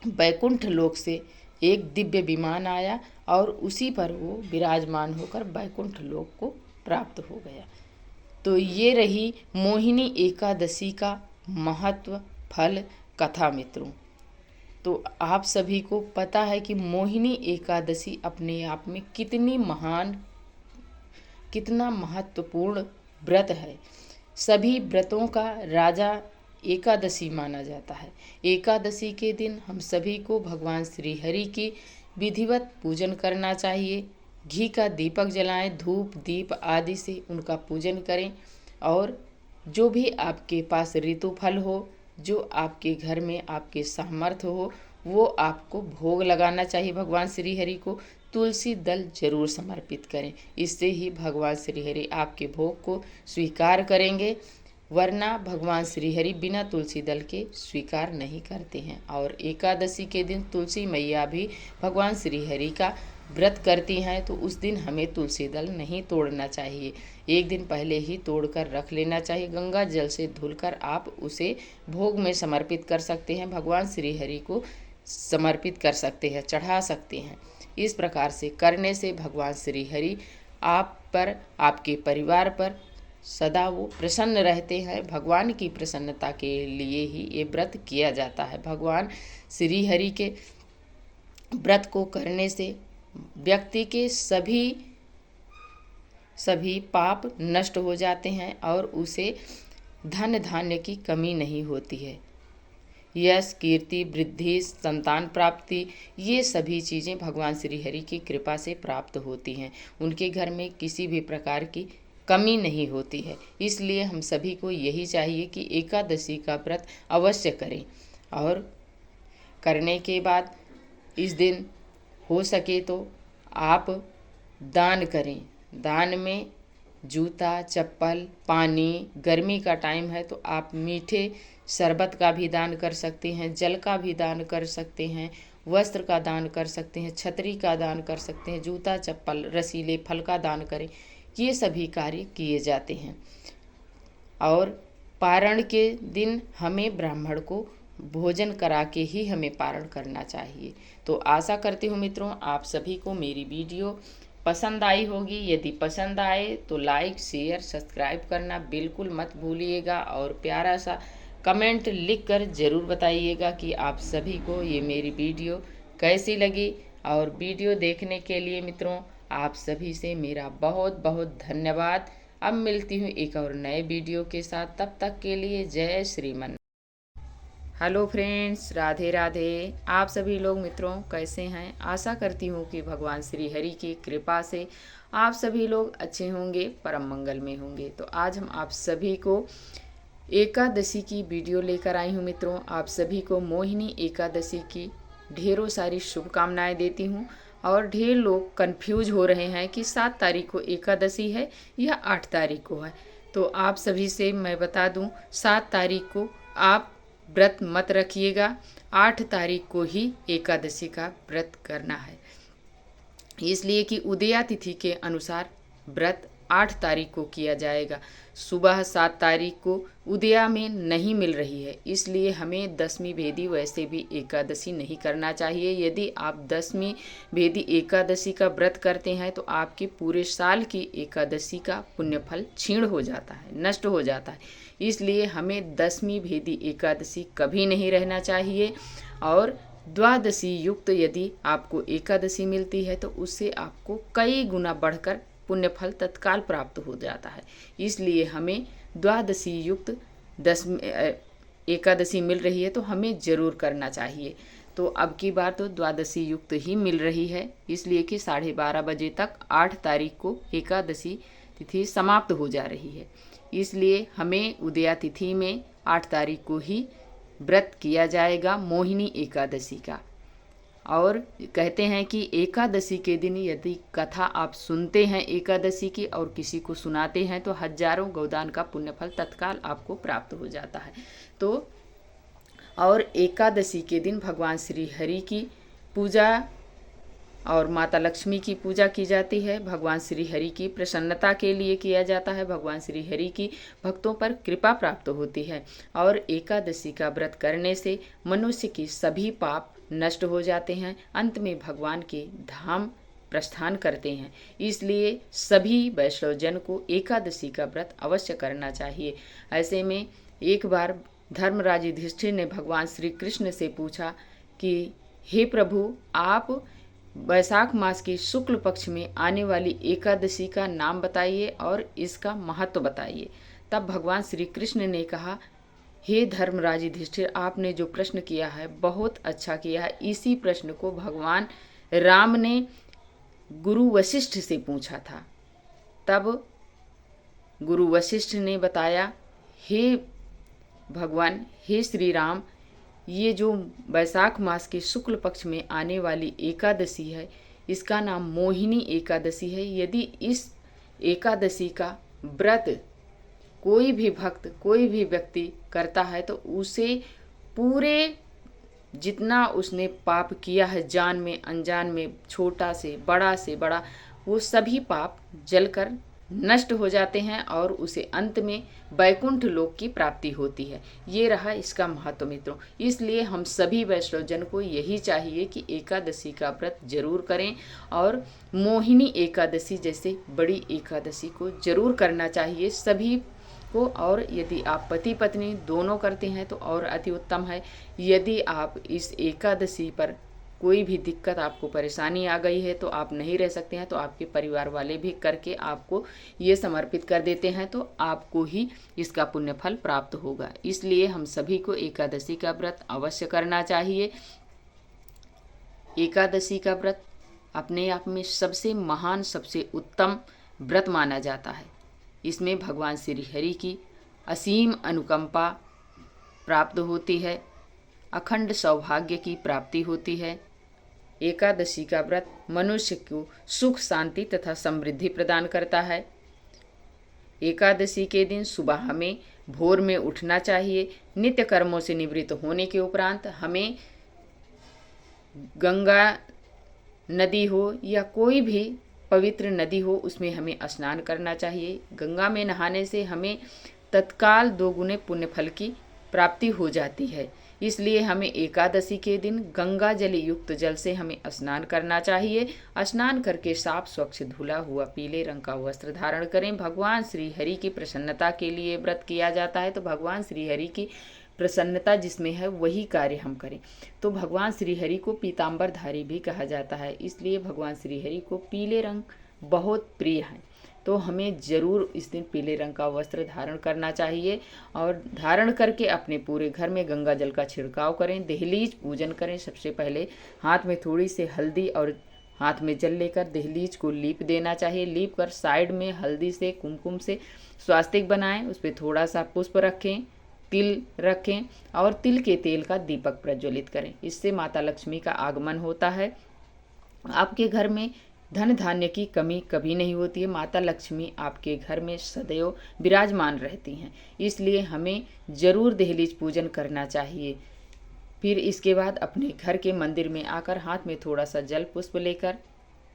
वैकुंठ लोक से एक दिव्य विमान आया और उसी पर वो विराजमान होकर वैकुंठ लोक को प्राप्त हो गया। तो ये रही मोहिनी एकादशी का महत्व फल कथा मित्रों। तो आप सभी को पता है कि मोहिनी एकादशी अपने आप में कितनी महान, कितना महत्वपूर्ण व्रत है। सभी व्रतों का राजा एकादशी माना जाता है। एकादशी के दिन हम सभी को भगवान श्री हरि की विधिवत पूजन करना चाहिए। घी का दीपक जलाएं, धूप दीप आदि से उनका पूजन करें और जो भी आपके पास ऋतुफल हो, जो आपके घर में आपके सामर्थ्य हो, वो आपको भोग लगाना चाहिए भगवान श्री हरि को। तुलसी दल जरूर समर्पित करें, इससे ही भगवान श्री हरि आपके भोग को स्वीकार करेंगे, वरना भगवान श्री हरि बिना तुलसी दल के स्वीकार नहीं करते हैं। और एकादशी के दिन तुलसी मैया भी भगवान श्री हरि का व्रत करती हैं, तो उस दिन हमें तुलसी दल नहीं तोड़ना चाहिए, एक दिन पहले ही तोड़कर रख लेना चाहिए। गंगा जल से धुलकर आप उसे भोग में समर्पित कर सकते हैं, भगवान श्री हरि को समर्पित कर सकते हैं, चढ़ा सकते हैं। इस प्रकार से करने से भगवान श्री हरि आप पर, आपके परिवार पर सदा वो प्रसन्न रहते हैं। भगवान की प्रसन्नता के लिए ही ये व्रत किया जाता है। भगवान श्री हरि के व्रत को करने से व्यक्ति के सभी पाप नष्ट हो जाते हैं और उसे धन धान्य की कमी नहीं होती है। यश, कीर्ति, वृद्धि, संतान प्राप्ति, ये सभी चीज़ें भगवान श्री हरि की कृपा से प्राप्त होती हैं। उनके घर में किसी भी प्रकार की कमी नहीं होती है। इसलिए हम सभी को यही चाहिए कि एकादशी का व्रत अवश्य करें और करने के बाद इस दिन हो सके तो आप दान करें। दान में जूता, चप्पल, पानी, गर्मी का टाइम है तो आप मीठे शरबत का भी दान कर सकते हैं, जल का भी दान कर सकते हैं, वस्त्र का दान कर सकते हैं, छतरी का दान कर सकते हैं, जूता, चप्पल, रसीले फल का दान करें। ये सभी कार्य किए जाते हैं। और पारण के दिन हमें ब्राह्मण को भोजन करा के ही हमें पारण करना चाहिए। तो आशा करती हूँ मित्रों आप सभी को मेरी वीडियो पसंद आई होगी। यदि पसंद आए तो लाइक, शेयर, सब्सक्राइब करना बिल्कुल मत भूलिएगा और प्यारा सा कमेंट लिखकर ज़रूर बताइएगा कि आप सभी को ये मेरी वीडियो कैसी लगी। और वीडियो देखने के लिए मित्रों आप सभी से मेरा बहुत बहुत धन्यवाद। अब मिलती हूँ एक और नए वीडियो के साथ, तब तक के लिए जय श्रीमन। Hello friends, Radhe Radhe. आप सभी लोग मित्रों कैसे हैं? आशा करती हूँ कि भगवान श्री हरि की कृपा से आप सभी लोग अच्छे होंगे, परम मंगल में होंगे। तो आज हम आप सभी को एकादशी की वीडियो लेकर आई हूँ मित्रों। आप सभी को मोहिनी एकादशी की ढेरों सारी शुभकामनाएं देती हूँ। और ढेर लोग कंफ्यूज हो रहे हैं कि 7 तारीख को एकादशी है या 8 तारीख को है। तो आप सभी से मैं बता दूं 7 तारीख को आप व्रत मत रखिएगा, 8 तारीख को ही एकादशी का व्रत करना है। इसलिए कि उदया तिथि के अनुसार व्रत 8 तारीख को किया जाएगा। सुबह 7 तारीख को उदया में नहीं मिल रही है, इसलिए हमें 10वीं भेदी वैसे भी एकादशी नहीं करना चाहिए। यदि आप 10वीं भेदी एकादशी का व्रत करते हैं तो आपके पूरे साल की एकादशी का पुण्यफल क्षीण हो जाता है, नष्ट हो जाता है। इसलिए हमें 10वीं भेदी एकादशी कभी नहीं रहना चाहिए। और द्वादशी युक्त यदि आपको एकादशी मिलती है तो उससे आपको कई गुना बढ़कर पुण्यफल तत्काल प्राप्त हो जाता है। इसलिए हमें द्वादशी युक्त 10वीं एकादशी मिल रही है तो हमें ज़रूर करना चाहिए। तो अब की बार तो द्वादशी युक्त ही मिल रही है, इसलिए कि 12:30 बजे तक 8 तारीख को एकादशी तिथि समाप्त हो जा रही है। इसलिए हमें उदया तिथि में 8 तारीख को ही व्रत किया जाएगा मोहिनी एकादशी का। और कहते हैं कि एकादशी के दिन यदि कथा आप सुनते हैं एकादशी की और किसी को सुनाते हैं तो हजारों गोदान का पुण्यफल तत्काल आपको प्राप्त हो जाता है। तो और एकादशी के दिन भगवान श्री हरि की पूजा और माता लक्ष्मी की पूजा की जाती है। भगवान श्री हरि की प्रसन्नता के लिए किया जाता है। भगवान श्री हरि की भक्तों पर कृपा प्राप्त होती है। और एकादशी का व्रत करने से मनुष्य की सभी पाप नष्ट हो जाते हैं, अंत में भगवान के धाम प्रस्थान करते हैं। इसलिए सभी वैष्णव जन को एकादशी का व्रत अवश्य करना चाहिए। ऐसे में एक बार धर्मराज युधिष्ठिर ने भगवान श्री कृष्ण से पूछा कि हे प्रभु, आप वैशाख मास के शुक्ल पक्ष में आने वाली एकादशी का नाम बताइए और इसका महत्व बताइए। तब भगवान श्री कृष्ण ने कहा, हे धर्मराज युधिष्ठिर, आपने जो प्रश्न किया है बहुत अच्छा किया है। इसी प्रश्न को भगवान राम ने गुरु वशिष्ठ से पूछा था। तब गुरु वशिष्ठ ने बताया, हे भगवान, हे श्री राम, ये जो वैशाख मास के शुक्ल पक्ष में आने वाली एकादशी है, इसका नाम मोहिनी एकादशी है। यदि इस एकादशी का व्रत कोई भी भक्त, कोई भी व्यक्ति करता है तो उसे पूरे जितना उसने पाप किया है, जान में अनजान में, छोटा से बड़ा, वो सभी पाप जलकर नष्ट हो जाते हैं और उसे अंत में वैकुंठ लोक की प्राप्ति होती है। ये रहा इसका महत्व मित्रों। इसलिए हम सभी वैष्णव जन को यही चाहिए कि एकादशी का व्रत जरूर करें और मोहिनी एकादशी जैसे बड़ी एकादशी को जरूर करना चाहिए सभी को। और यदि आप पति पत्नी दोनों करते हैं तो और अति उत्तम है। यदि आप इस एकादशी पर कोई भी दिक्कत, आपको परेशानी आ गई है तो आप नहीं रह सकते हैं, तो आपके परिवार वाले भी करके आपको ये समर्पित कर देते हैं तो आपको ही इसका पुण्य फल प्राप्त होगा। इसलिए हम सभी को एकादशी का व्रत अवश्य करना चाहिए। एकादशी का व्रत अपने आप में सबसे महान, सबसे उत्तम व्रत माना जाता है। इसमें भगवान श्री हरि की असीम अनुकंपा प्राप्त होती है, अखंड सौभाग्य की प्राप्ति होती है। एकादशी का व्रत मनुष्य को सुख, शांति तथा समृद्धि प्रदान करता है। एकादशी के दिन सुबह हमें भोर में उठना चाहिए। नित्य कर्मों से निवृत्त होने के उपरांत हमें गंगा नदी हो या कोई भी पवित्र नदी हो, उसमें हमें स्नान करना चाहिए। गंगा में नहाने से हमें तत्काल 2 गुने पुण्य फल की प्राप्ति हो जाती है। इसलिए हमें एकादशी के दिन गंगा जल युक्त जल से हमें स्नान करना चाहिए। स्नान करके साफ स्वच्छ धुला हुआ पीले रंग का वस्त्र धारण करें। भगवान श्री हरि की प्रसन्नता के लिए व्रत किया जाता है, तो भगवान श्री हरि की प्रसन्नता जिसमें है वही कार्य हम करें। तो भगवान श्री हरि को पीताम्बरधारी भी कहा जाता है, इसलिए भगवान श्री हरि को पीले रंग बहुत प्रिय है। तो हमें जरूर इस दिन पीले रंग का वस्त्र धारण करना चाहिए और धारण करके अपने पूरे घर में गंगा जल का छिड़काव करें। दहलीज पूजन करें। सबसे पहले हाथ में थोड़ी सी हल्दी और हाथ में जल लेकर दहलीज को लीप देना चाहिए। लीप कर साइड में हल्दी से, कुमकुम से स्वास्तिक बनाएं, उस पर थोड़ा सा पुष्प रखें, तिल रखें और तिल के तेल का दीपक प्रज्वलित करें। इससे माता लक्ष्मी का आगमन होता है। आपके घर में धन धान्य की कमी कभी नहीं होती है। माता लक्ष्मी आपके घर में सदैव विराजमान रहती हैं। इसलिए हमें जरूर दहलीज पूजन करना चाहिए। फिर इसके बाद अपने घर के मंदिर में आकर हाथ में थोड़ा सा जल पुष्प लेकर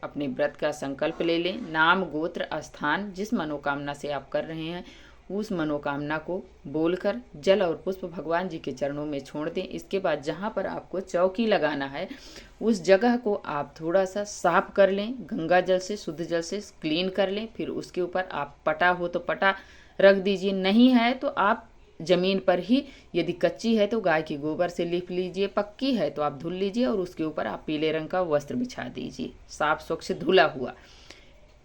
अपने व्रत का संकल्प ले लें। नाम, गोत्र, स्थान जिस मनोकामना से आप कर रहे हैं उस मनोकामना को बोलकर जल और पुष्प भगवान जी के चरणों में छोड़ दें। इसके बाद जहाँ पर आपको चौकी लगाना है उस जगह को आप थोड़ा सा साफ कर लें, गंगा जल से, शुद्ध जल से क्लीन कर लें। फिर उसके ऊपर आप पटा हो तो पटा रख दीजिए, नहीं है तो आप जमीन पर ही, यदि कच्ची है तो गाय के गोबर से लीप लीजिए, पक्की है तो आप धुल लीजिए और उसके ऊपर आप पीले रंग का वस्त्र बिछा दीजिए, साफ स्वच्छ धुला हुआ।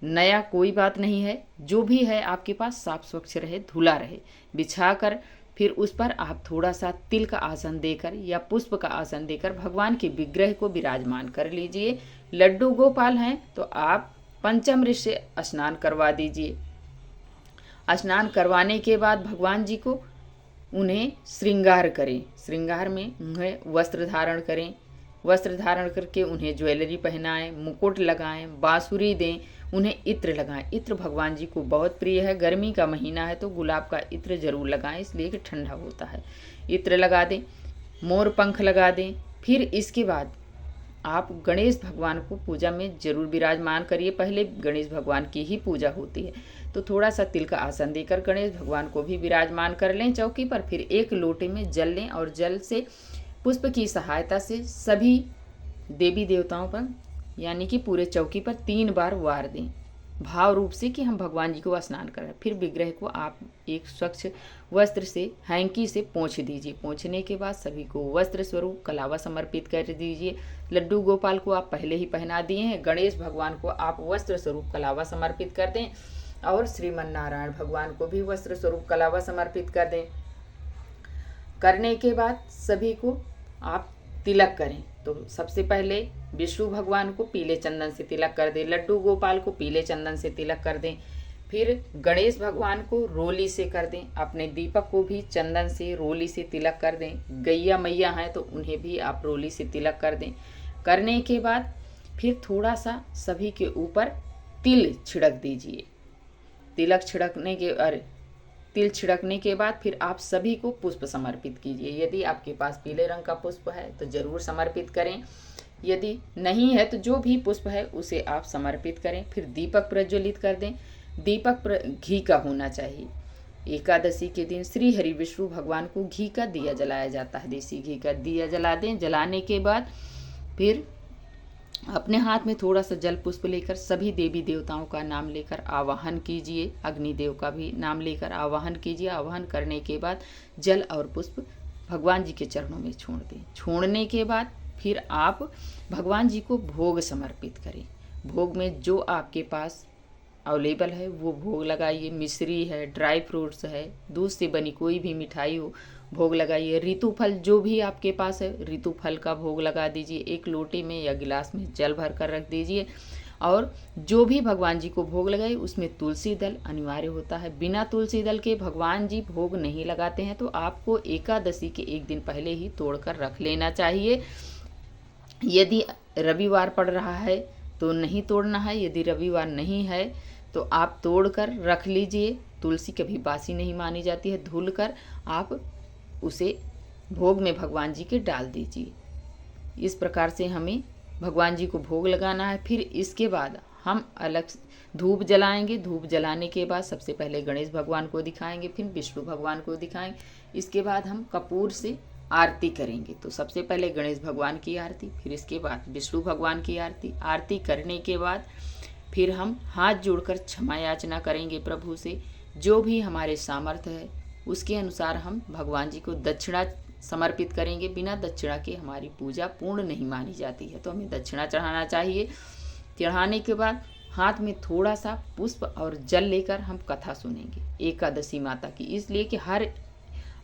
नया कोई बात नहीं है, जो भी है आपके पास साफ स्वच्छ रहे, धुला रहे, बिछाकर फिर उस पर आप थोड़ा सा तिल का आसन देकर या पुष्प का आसन देकर भगवान के विग्रह को विराजमान कर लीजिए। लड्डू गोपाल हैं तो आप पंचामृत से स्नान करवा दीजिए। स्नान करवाने के बाद भगवान जी को उन्हें श्रृंगार करें। श्रृंगार में उन्हें वस्त्र धारण करें। वस्त्र धारण करके उन्हें ज्वेलरी पहनाएं, मुकुट लगाएं, बांसुरी दें, उन्हें इत्र लगाएं। इत्र भगवान जी को बहुत प्रिय है। गर्मी का महीना है तो गुलाब का इत्र जरूर लगाएं, इसलिए कि ठंडा होता है। इत्र लगा दें, मोर पंख लगा दें। फिर इसके बाद आप गणेश भगवान को पूजा में जरूर विराजमान करिए। पहले गणेश भगवान की ही पूजा होती है, तो थोड़ा सा तिल का आसन देकर गणेश भगवान को भी विराजमान कर लें चौकी पर। फिर एक लोटे में जल लें और जल से पुष्प की सहायता से सभी देवी देवताओं पर यानी कि पूरे चौकी पर 3 बार वार दें। भाव रूप से कि हम भगवान जी को स्नान करें। फिर विग्रह को आप एक स्वच्छ वस्त्र से हैंकी से पोंछ दीजिए। पोंछने के बाद सभी को वस्त्र स्वरूप कलावा समर्पित कर दीजिए। लड्डू गोपाल को आप पहले ही पहना दिए हैं, गणेश भगवान को आप वस्त्र स्वरूप कलावा समर्पित कर दें और श्रीमन नारायण भगवान को भी वस्त्र स्वरूप कलावा समर्पित कर दें। करने के बाद सभी को आप तिलक करें। तो सबसे पहले विष्णु भगवान को पीले चंदन से तिलक कर दें, लड्डू गोपाल को पीले चंदन से तिलक कर दें, फिर गणेश भगवान को रोली से कर दें, अपने दीपक को भी चंदन से रोली से तिलक कर दें। गैया मैया हैं तो उन्हें भी आप रोली से तिलक कर दें। करने के बाद फिर थोड़ा सा सभी के ऊपर तिल छिड़क दीजिए। तिल छिड़कने के बाद फिर आप सभी को पुष्प समर्पित कीजिए। यदि आपके पास पीले रंग का पुष्प है तो जरूर समर्पित करें, यदि नहीं है तो जो भी पुष्प है उसे आप समर्पित करें। फिर दीपक प्रज्वलित कर दें। दीपक घी का होना चाहिए। एकादशी के दिन श्री हरि विष्णु भगवान को घी का दिया जलाया जाता है, देसी घी का दिया जला दें। जलाने के बाद फिर अपने हाथ में थोड़ा सा जल पुष्प लेकर सभी देवी देवताओं का नाम लेकर आवाहन कीजिए। अग्निदेव का भी नाम लेकर आवाहन कीजिए। आवाहन करने के बाद जल और पुष्प भगवान जी के चरणों में छोड़ दें। छोड़ने के बाद फिर आप भगवान जी को भोग समर्पित करें। भोग में जो आपके पास अवेलेबल है वो भोग लगाइए। मिश्री है, ड्राई फ्रूट्स है, दूध से बनी कोई भी मिठाई हो भोग लगाइए। ऋतु फल जो भी आपके पास है ऋतु फल का भोग लगा दीजिए। एक लोटे में या गिलास में जल भर कर रख दीजिए। और जो भी भगवान जी को भोग लगाए उसमें तुलसी दल अनिवार्य होता है। बिना तुलसी दल के भगवान जी भोग नहीं लगाते हैं, तो आपको एकादशी के एक दिन पहले ही तोड़कर रख लेना चाहिए। यदि रविवार पड़ रहा है तो नहीं तोड़ना है, यदि रविवार नहीं है तो आप तोड़कर रख लीजिए। तुलसी कभी बासी नहीं मानी जाती है। धुल कर आप उसे भोग में भगवान जी के डाल दीजिए। इस प्रकार से हमें भगवान जी को भोग लगाना है। फिर इसके बाद हम अलग धूप जलाएंगे। धूप जलाने के बाद सबसे पहले गणेश भगवान को दिखाएंगे, फिर विष्णु भगवान को दिखाएंगे। इसके बाद हम कपूर से आरती करेंगे। तो सबसे पहले गणेश भगवान की आरती, फिर इसके बाद विष्णु भगवान की आरती। आरती करने के बाद फिर हम हाथ जोड़कर क्षमा याचना करेंगे प्रभु से। जो भी हमारे सामर्थ्य है उसके अनुसार हम भगवान जी को दक्षिणा समर्पित करेंगे। बिना दक्षिणा के हमारी पूजा पूर्ण नहीं मानी जाती है, तो हमें दक्षिणा चढ़ाना चाहिए। चढ़ाने के बाद हाथ में थोड़ा सा पुष्प और जल लेकर हम कथा सुनेंगे एकादशी माता की, इसलिए कि हर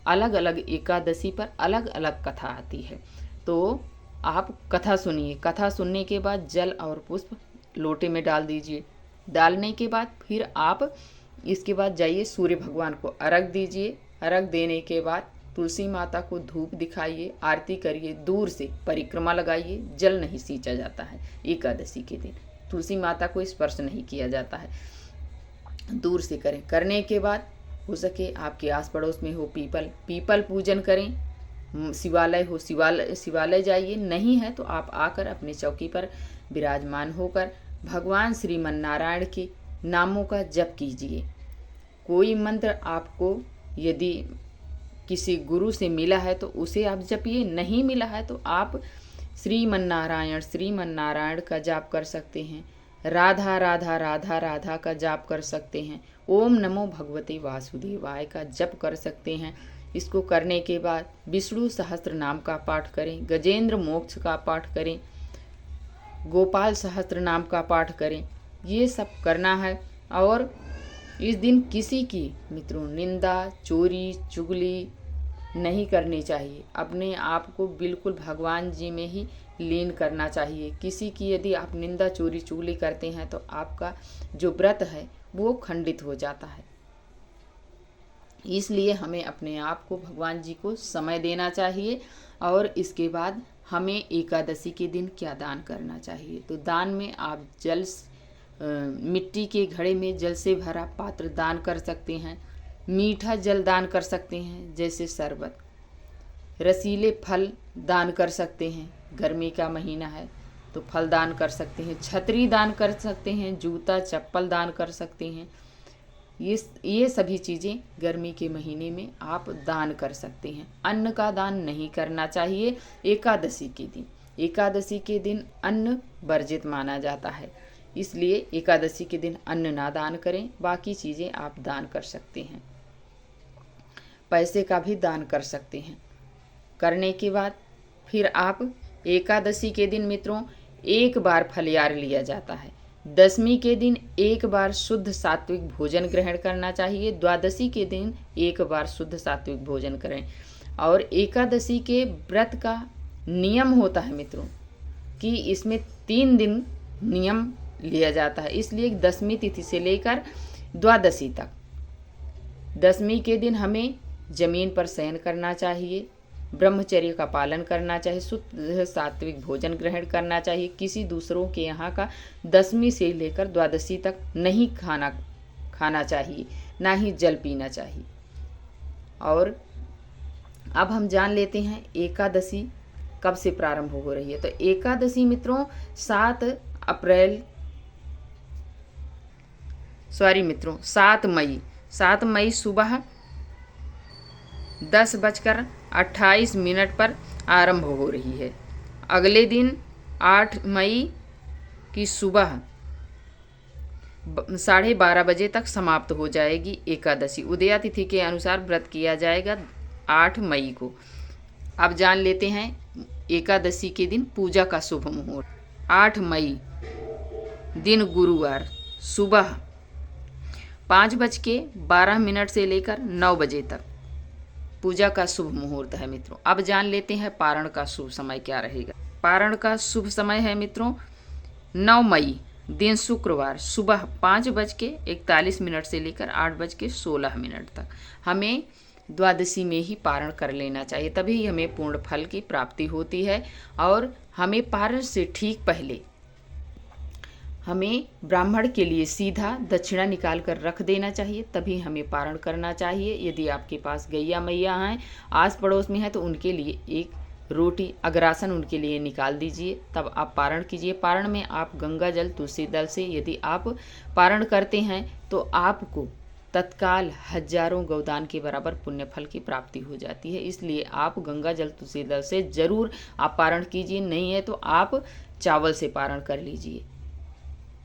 अलग अलग एकादशी पर अलग अलग कथा आती है। तो आप कथा सुनिए। कथा सुनने के बाद जल और पुष्प लोटे में डाल दीजिए। डालने के बाद फिर आप इसके बाद जाइए सूर्य भगवान को अर्घ दीजिए। अर्घ देने के बाद तुलसी माता को धूप दिखाइए, आरती करिए, दूर से परिक्रमा लगाइए। जल नहीं सींचा जाता है एकादशी के दिन, तुलसी माता को स्पर्श नहीं किया जाता है, दूर से करें। करने के बाद हो सके आपके आस पड़ोस में हो पीपल पूजन करें। शिवालय हो शिवालय जाइए। नहीं है तो आप आकर अपने चौकी पर विराजमान होकर भगवान श्रीमन नारायण के नामों का जप कीजिए। कोई मंत्र आपको यदि किसी गुरु से मिला है तो उसे आप जपिए, नहीं मिला है तो आप श्रीमन नारायण का जाप कर सकते हैं। राधा राधा राधा राधा का जाप कर सकते हैं। ओम नमो भगवते वासुदेवाय का जप कर सकते हैं। इसको करने के बाद विष्णु सहस्त्र नाम का पाठ करें, गजेंद्र मोक्ष का पाठ करें, गोपाल सहस्त्र नाम का पाठ करें। ये सब करना है। और इस दिन किसी की मित्रों निंदा चोरी चुगली नहीं करनी चाहिए। अपने आप को बिल्कुल भगवान जी में ही लीन करना चाहिए। किसी की यदि आप निंदा चोरी चुगली करते हैं तो आपका जो व्रत है वो खंडित हो जाता है। इसलिए हमें अपने आप को भगवान जी को समय देना चाहिए। और इसके बाद हमें एकादशी के दिन क्या दान करना चाहिए, तो दान में आप मिट्टी के घड़े में जल से भरा पात्र दान कर सकते हैं। मीठा जल दान कर सकते हैं जैसे शरबत। रसीले फल दान कर सकते हैं, गर्मी का महीना है तो फल दान कर सकते हैं। छतरी दान कर सकते हैं, जूता चप्पल दान कर सकते हैं। ये सभी चीज़ें गर्मी के महीने में आप दान कर सकते हैं। अन्न का दान नहीं करना चाहिए एकादशी के दिन। एकादशी के दिन अन्न वर्जित माना जाता है। इसलिए एकादशी के दिन अन्न ना दान करें, बाकी चीज़ें आप दान कर सकते हैं। पैसे का भी दान कर सकते हैं। करने के बाद फिर आप एकादशी के दिन मित्रों एक बार फलियार लिया जाता है। दशमी के दिन एक बार शुद्ध सात्विक भोजन ग्रहण करना चाहिए। द्वादशी के दिन एक बार शुद्ध सात्विक भोजन करें। और एकादशी के व्रत का नियम होता है मित्रों कि इसमें 3 दिन नियम लिया जाता है, इसलिए दशमी तिथि से लेकर द्वादशी तक। दशमी के दिन हमें जमीन पर शयन करना चाहिए, ब्रह्मचर्य का पालन करना चाहिए, शुद्ध सात्विक भोजन ग्रहण करना चाहिए। किसी दूसरों के यहाँ का दशमी से लेकर द्वादशी तक नहीं खाना चाहिए, ना ही जल पीना चाहिए। और अब हम जान लेते हैं एकादशी कब से प्रारंभ हो रही है। तो एकादशी मित्रों 7 मई सुबह 10:28 पर आरंभ हो रही है। अगले दिन 8 मई की सुबह 12:30 बजे तक समाप्त हो जाएगी एकादशी। उदया तिथि के अनुसार व्रत किया जाएगा 8 मई को। अब जान लेते हैं एकादशी के दिन पूजा का शुभ मुहूर्त। 8 मई दिन गुरुवार सुबह 5:12 से लेकर 9 बजे तक पूजा का शुभ मुहूर्त है मित्रों। अब जान लेते हैं पारण का शुभ समय क्या रहेगा। पारण का शुभ समय है मित्रों 9 मई दिन शुक्रवार सुबह 5:41 से लेकर 8:16 तक। हमें द्वादशी में ही पारण कर लेना चाहिए, तभी हमें पूर्ण फल की प्राप्ति होती है। और हमें पारण से ठीक पहले हमें ब्राह्मण के लिए सीधा दक्षिणा निकाल कर रख देना चाहिए, तभी हमें पारण करना चाहिए। यदि आपके पास गैया मैया हैं, आस पड़ोस में हैं, तो उनके लिए एक रोटी अग्रासन उनके लिए निकाल दीजिए, तब आप पारण कीजिए। पारण में आप गंगा जल तुलसी दल से यदि आप पारण करते हैं तो आपको तत्काल हजारों गौदान के बराबर पुण्य फल की प्राप्ति हो जाती है। इसलिए आप गंगा जल तुलसी दल से जरूर आप पारण कीजिए, नहीं है तो आप चावल से पारण कर लीजिए।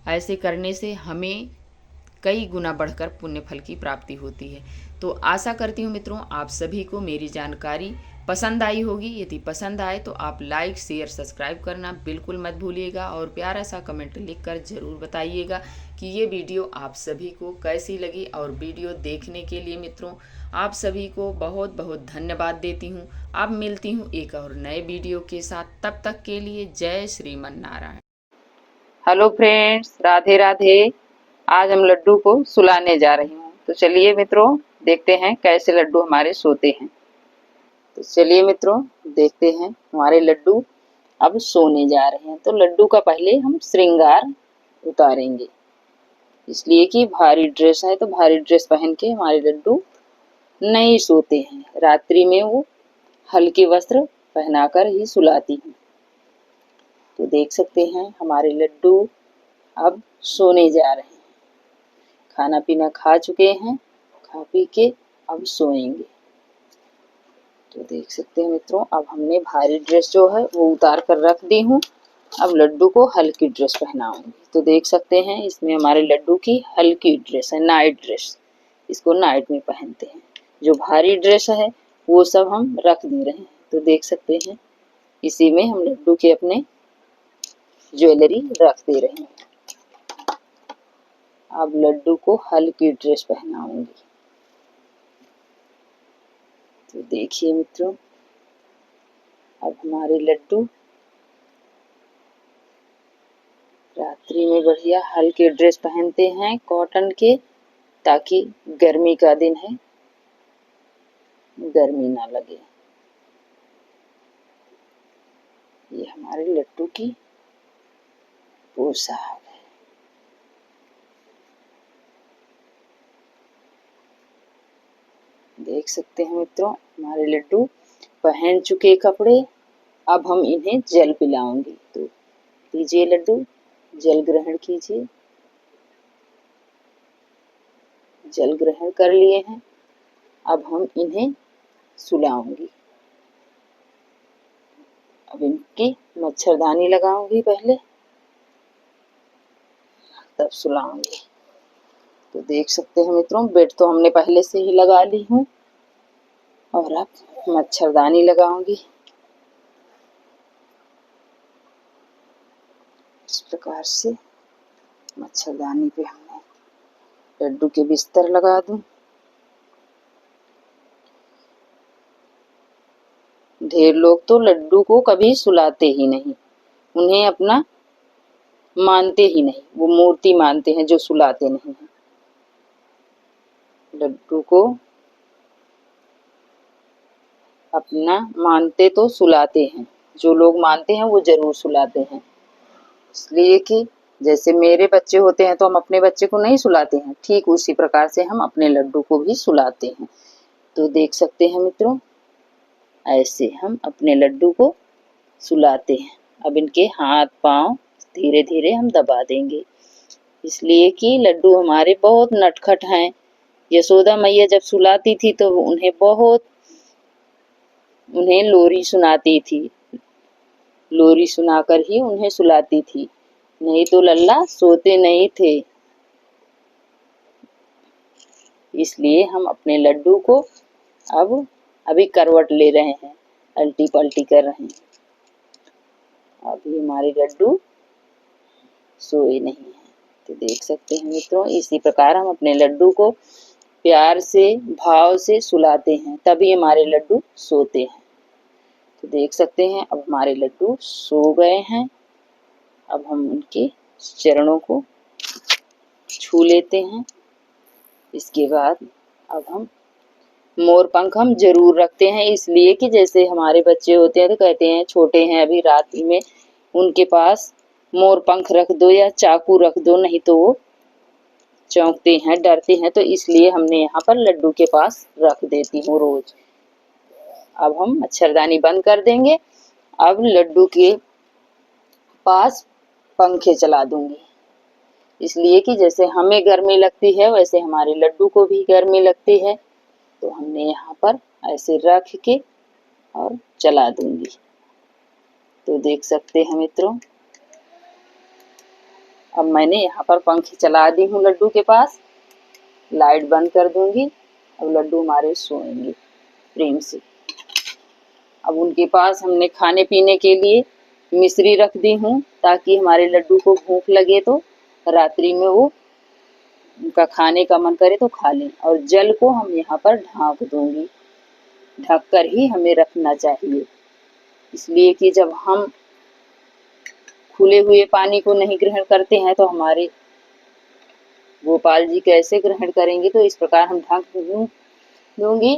ऐसे करने से हमें कई गुना बढ़कर पुण्य फल की प्राप्ति होती है। तो आशा करती हूँ मित्रों आप सभी को मेरी जानकारी पसंद आई होगी। यदि पसंद आए तो आप लाइक शेयर सब्सक्राइब करना बिल्कुल मत भूलिएगा और प्यारा सा कमेंट लिखकर ज़रूर बताइएगा कि ये वीडियो आप सभी को कैसी लगी। और वीडियो देखने के लिए मित्रों आप सभी को बहुत बहुत धन्यवाद देती हूँ। अब मिलती हूँ एक और नए वीडियो के साथ, तब तक के लिए जय श्रीमन नारायण। Hello friends, Radhe Radhe. आज हम लड्डू को सुलाने जा रही हूँ, तो चलिए मित्रों देखते हैं कैसे लड्डू हमारे सोते हैं। तो चलिए मित्रों देखते हैं हमारे लड्डू अब सोने जा रहे हैं। तो लड्डू का पहले हम श्रृंगार उतारेंगे, इसलिए कि भारी ड्रेस है, तो भारी ड्रेस पहन के हमारे लड्डू नहीं सोते हैं। रात्रि में वो हल्के वस्त्र पहनाकर ही सुलाती हैं। तो देख सकते हैं हमारे लड्डू अब सोने जा रहे हैं। खाना पीना खा चुके हैं, खा पी के अब सोएंगे। तो देख सकते हैं मित्रों अब हमने भारी ड्रेस जो है वो उतार कर रख दी हूँ। अब लड्डू को हल्की ड्रेस पहनाऊंगी। तो देख सकते हैं इसमें हमारे लड्डू की हल्की ड्रेस है, नाइट ड्रेस। इसको नाइट में पहनते हैं। जो भारी ड्रेस है वो सब हम रख दे रहे हैं। तो देख सकते हैं इसी में हम लड्डू के अपने ज्वेलरी रख दे रहे हैं। अब लड्डू को हल्की ड्रेस पहनाऊंगी। तो देखिए मित्रों अब हमारे लड्डू रात्रि में बढ़िया हल्के ड्रेस पहनते हैं कॉटन के, ताकि गर्मी का दिन है गर्मी ना लगे। ये हमारे लड्डू की पोशाक है। देख सकते हैं मित्रों हमारे लड्डू पहन चुके कपड़े। अब हम इन्हें जल पिलाऊंगी। तो लीजिए लड्डू जल ग्रहण कीजिए। जल ग्रहण कर लिए हैं, अब हम इन्हें सुलाऊंगी। अब इनकी मच्छरदानी लगाऊंगी पहले। तब सुलाऊंगी। तो देख सकते हैं मित्रों, बेड तो हमने पहले से ही लगा ली हूँ और अब मच्छरदानी लगाऊंगी। इस प्रकार से मच्छरदानी पे हमने लड्डू के बिस्तर लगा दूं। ढेर लोग तो लड्डू को कभी सुलाते ही नहीं, उन्हें अपना मानते ही नहीं, वो मूर्ति मानते हैं जो सुलाते नहीं हैं। लड्डू को अपना मानते तो सुलाते हैं, जो लोग मानते हैं वो जरूर सुलाते हैं। इसलिए कि जैसे मेरे बच्चे होते हैं तो हम अपने बच्चे को नहीं सुलाते हैं, ठीक उसी प्रकार से हम अपने लड्डू को भी सुलाते हैं। तो देख सकते हैं मित्रों, ऐसे हम अपने लड्डू को सुलाते हैं। अब इनके हाथ पांव धीरे धीरे हम दबा देंगे, इसलिए कि लड्डू हमारे बहुत नटखट हैं। यशोदा मैया जब सुलाती थी तो उन्हें लोरी सुनाती थी, लोरी सुनाकर ही उन्हें सुलाती थी, नहीं तो लल्ला सोते नहीं थे। इसलिए हम अपने लड्डू को अभी करवट ले रहे हैं, अल्टी पल्टी कर रहे हैं। अभी हमारे लड्डू सोए नहीं हैं। तो देख सकते हैं मित्रों, इसी प्रकार हम अपने लड्डू को प्यार से भाव से सुलाते हैं, तभी हमारे लड्डू सोते हैं। तो देख सकते हैं अब हमारे लड्डू सो गए हैं। अब हम उनके चरणों को छू लेते हैं। इसके बाद अब हम मोर पंख हम जरूर रखते हैं, इसलिए कि जैसे हमारे बच्चे होते हैं तो कहते हैं छोटे हैं अभी, रात्रि में उनके पास मोर पंख रख दो या चाकू रख दो, नहीं तो वो चौंकते हैं, डरते हैं। तो इसलिए हमने यहाँ पर लड्डू के पास रख देती हूँ रोज। अब हम मच्छरदानी बंद कर देंगे। अब लड्डू के पास पंखे चला दूंगी, इसलिए कि जैसे हमें गर्मी लगती है वैसे हमारे लड्डू को भी गर्मी लगती है। तो हमने यहाँ पर ऐसे रख के और चला दूंगी। तो देख सकते हैं मित्रों, अब मैंने यहाँ पर पंखे चला दी हूँ लड्डू के पास, लाइट बंद कर दूंगी। अब लड्डू हमारे सोएंगे प्रेम से। अब उनके पास हमने खाने पीने के लिए मिश्री रख दी हूँ, ताकि हमारे लड्डू को भूख लगे तो रात्रि में वो उनका खाने का मन करे तो खा लें। और जल को हम यहाँ पर ढाँक दूंगी, ढक कर ही हमें रखना चाहिए, इसलिए कि जब हम खुले हुए पानी को नहीं ग्रहण करते हैं तो हमारे गोपाल जी कैसे ग्रहण करेंगे। तो इस प्रकार हम ढक दूंगी।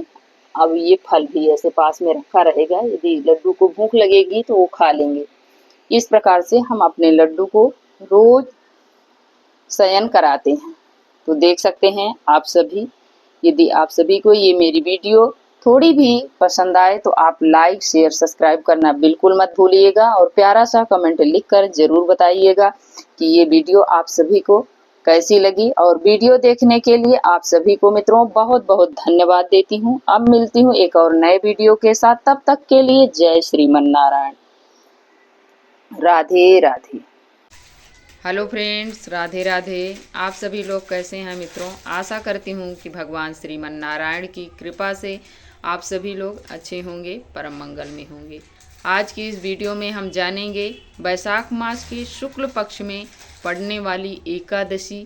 अब ये फल भी ऐसे पास में रखा रहेगा, यदि लड्डू को भूख लगेगी तो वो खा लेंगे। इस प्रकार से हम अपने लड्डू को रोज शयन कराते हैं। तो देख सकते हैं आप सभी, यदि आप सभी को ये मेरी वीडियो थोड़ी भी पसंद आए तो आप लाइक शेयर सब्सक्राइब करना बिल्कुल मत भूलिएगा, और प्यारा सा कमेंट लिखकर जरूर बताइएगा कि ये वीडियो आप सभी को कैसी लगी। और वीडियो देखने के लिए आप सभी को मित्रों बहुत बहुत धन्यवाद देती हूँ। अब मिलती हूँ एक और नए वीडियो के साथ, तब तक के लिए जय श्रीमन नारायण। राधे राधे। Hello friends, Radhe Radhe. आप सभी लोग कैसे हैं मित्रों? आशा करती हूँ कि भगवान श्रीमन नारायण की कृपा से आप सभी लोग अच्छे होंगे, परम मंगल में होंगे। आज की इस वीडियो में हम जानेंगे वैशाख मास के शुक्ल पक्ष में पड़ने वाली एकादशी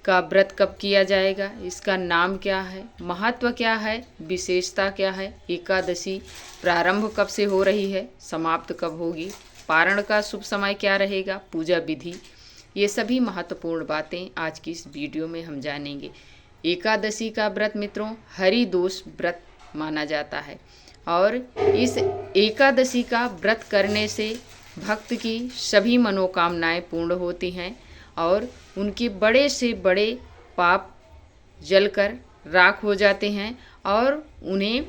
का व्रत कब किया जाएगा, इसका नाम क्या है, महत्व क्या है, विशेषता क्या है, एकादशी प्रारंभ कब से हो रही है, समाप्त कब होगी, पारण का शुभ समय क्या रहेगा, पूजा विधि, ये सभी महत्वपूर्ण बातें आज की इस वीडियो में हम जानेंगे। एकादशी का व्रत मित्रों हरिदोष व्रत माना जाता है, और इस एकादशी का व्रत करने से भक्त की सभी मनोकामनाएं पूर्ण होती हैं और उनके बड़े से बड़े पाप जलकर राख हो जाते हैं और उन्हें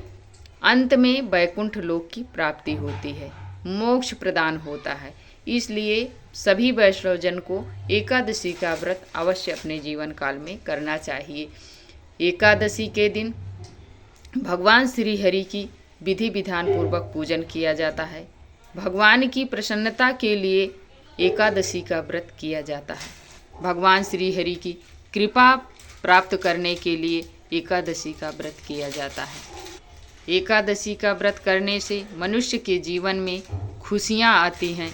अंत में वैकुंठ लोक की प्राप्ति होती है, मोक्ष प्रदान होता है। इसलिए सभी वैष्णव जन को एकादशी का व्रत अवश्य अपने जीवन काल में करना चाहिए। एकादशी के दिन भगवान श्री हरि की विधि विधान पूर्वक पूजन किया जाता है। भगवान की प्रसन्नता के लिए एकादशी का व्रत किया जाता है। भगवान श्री हरि की कृपा प्राप्त करने के लिए एकादशी का व्रत किया जाता है। एकादशी का व्रत करने से मनुष्य के जीवन में खुशियाँ आती हैं,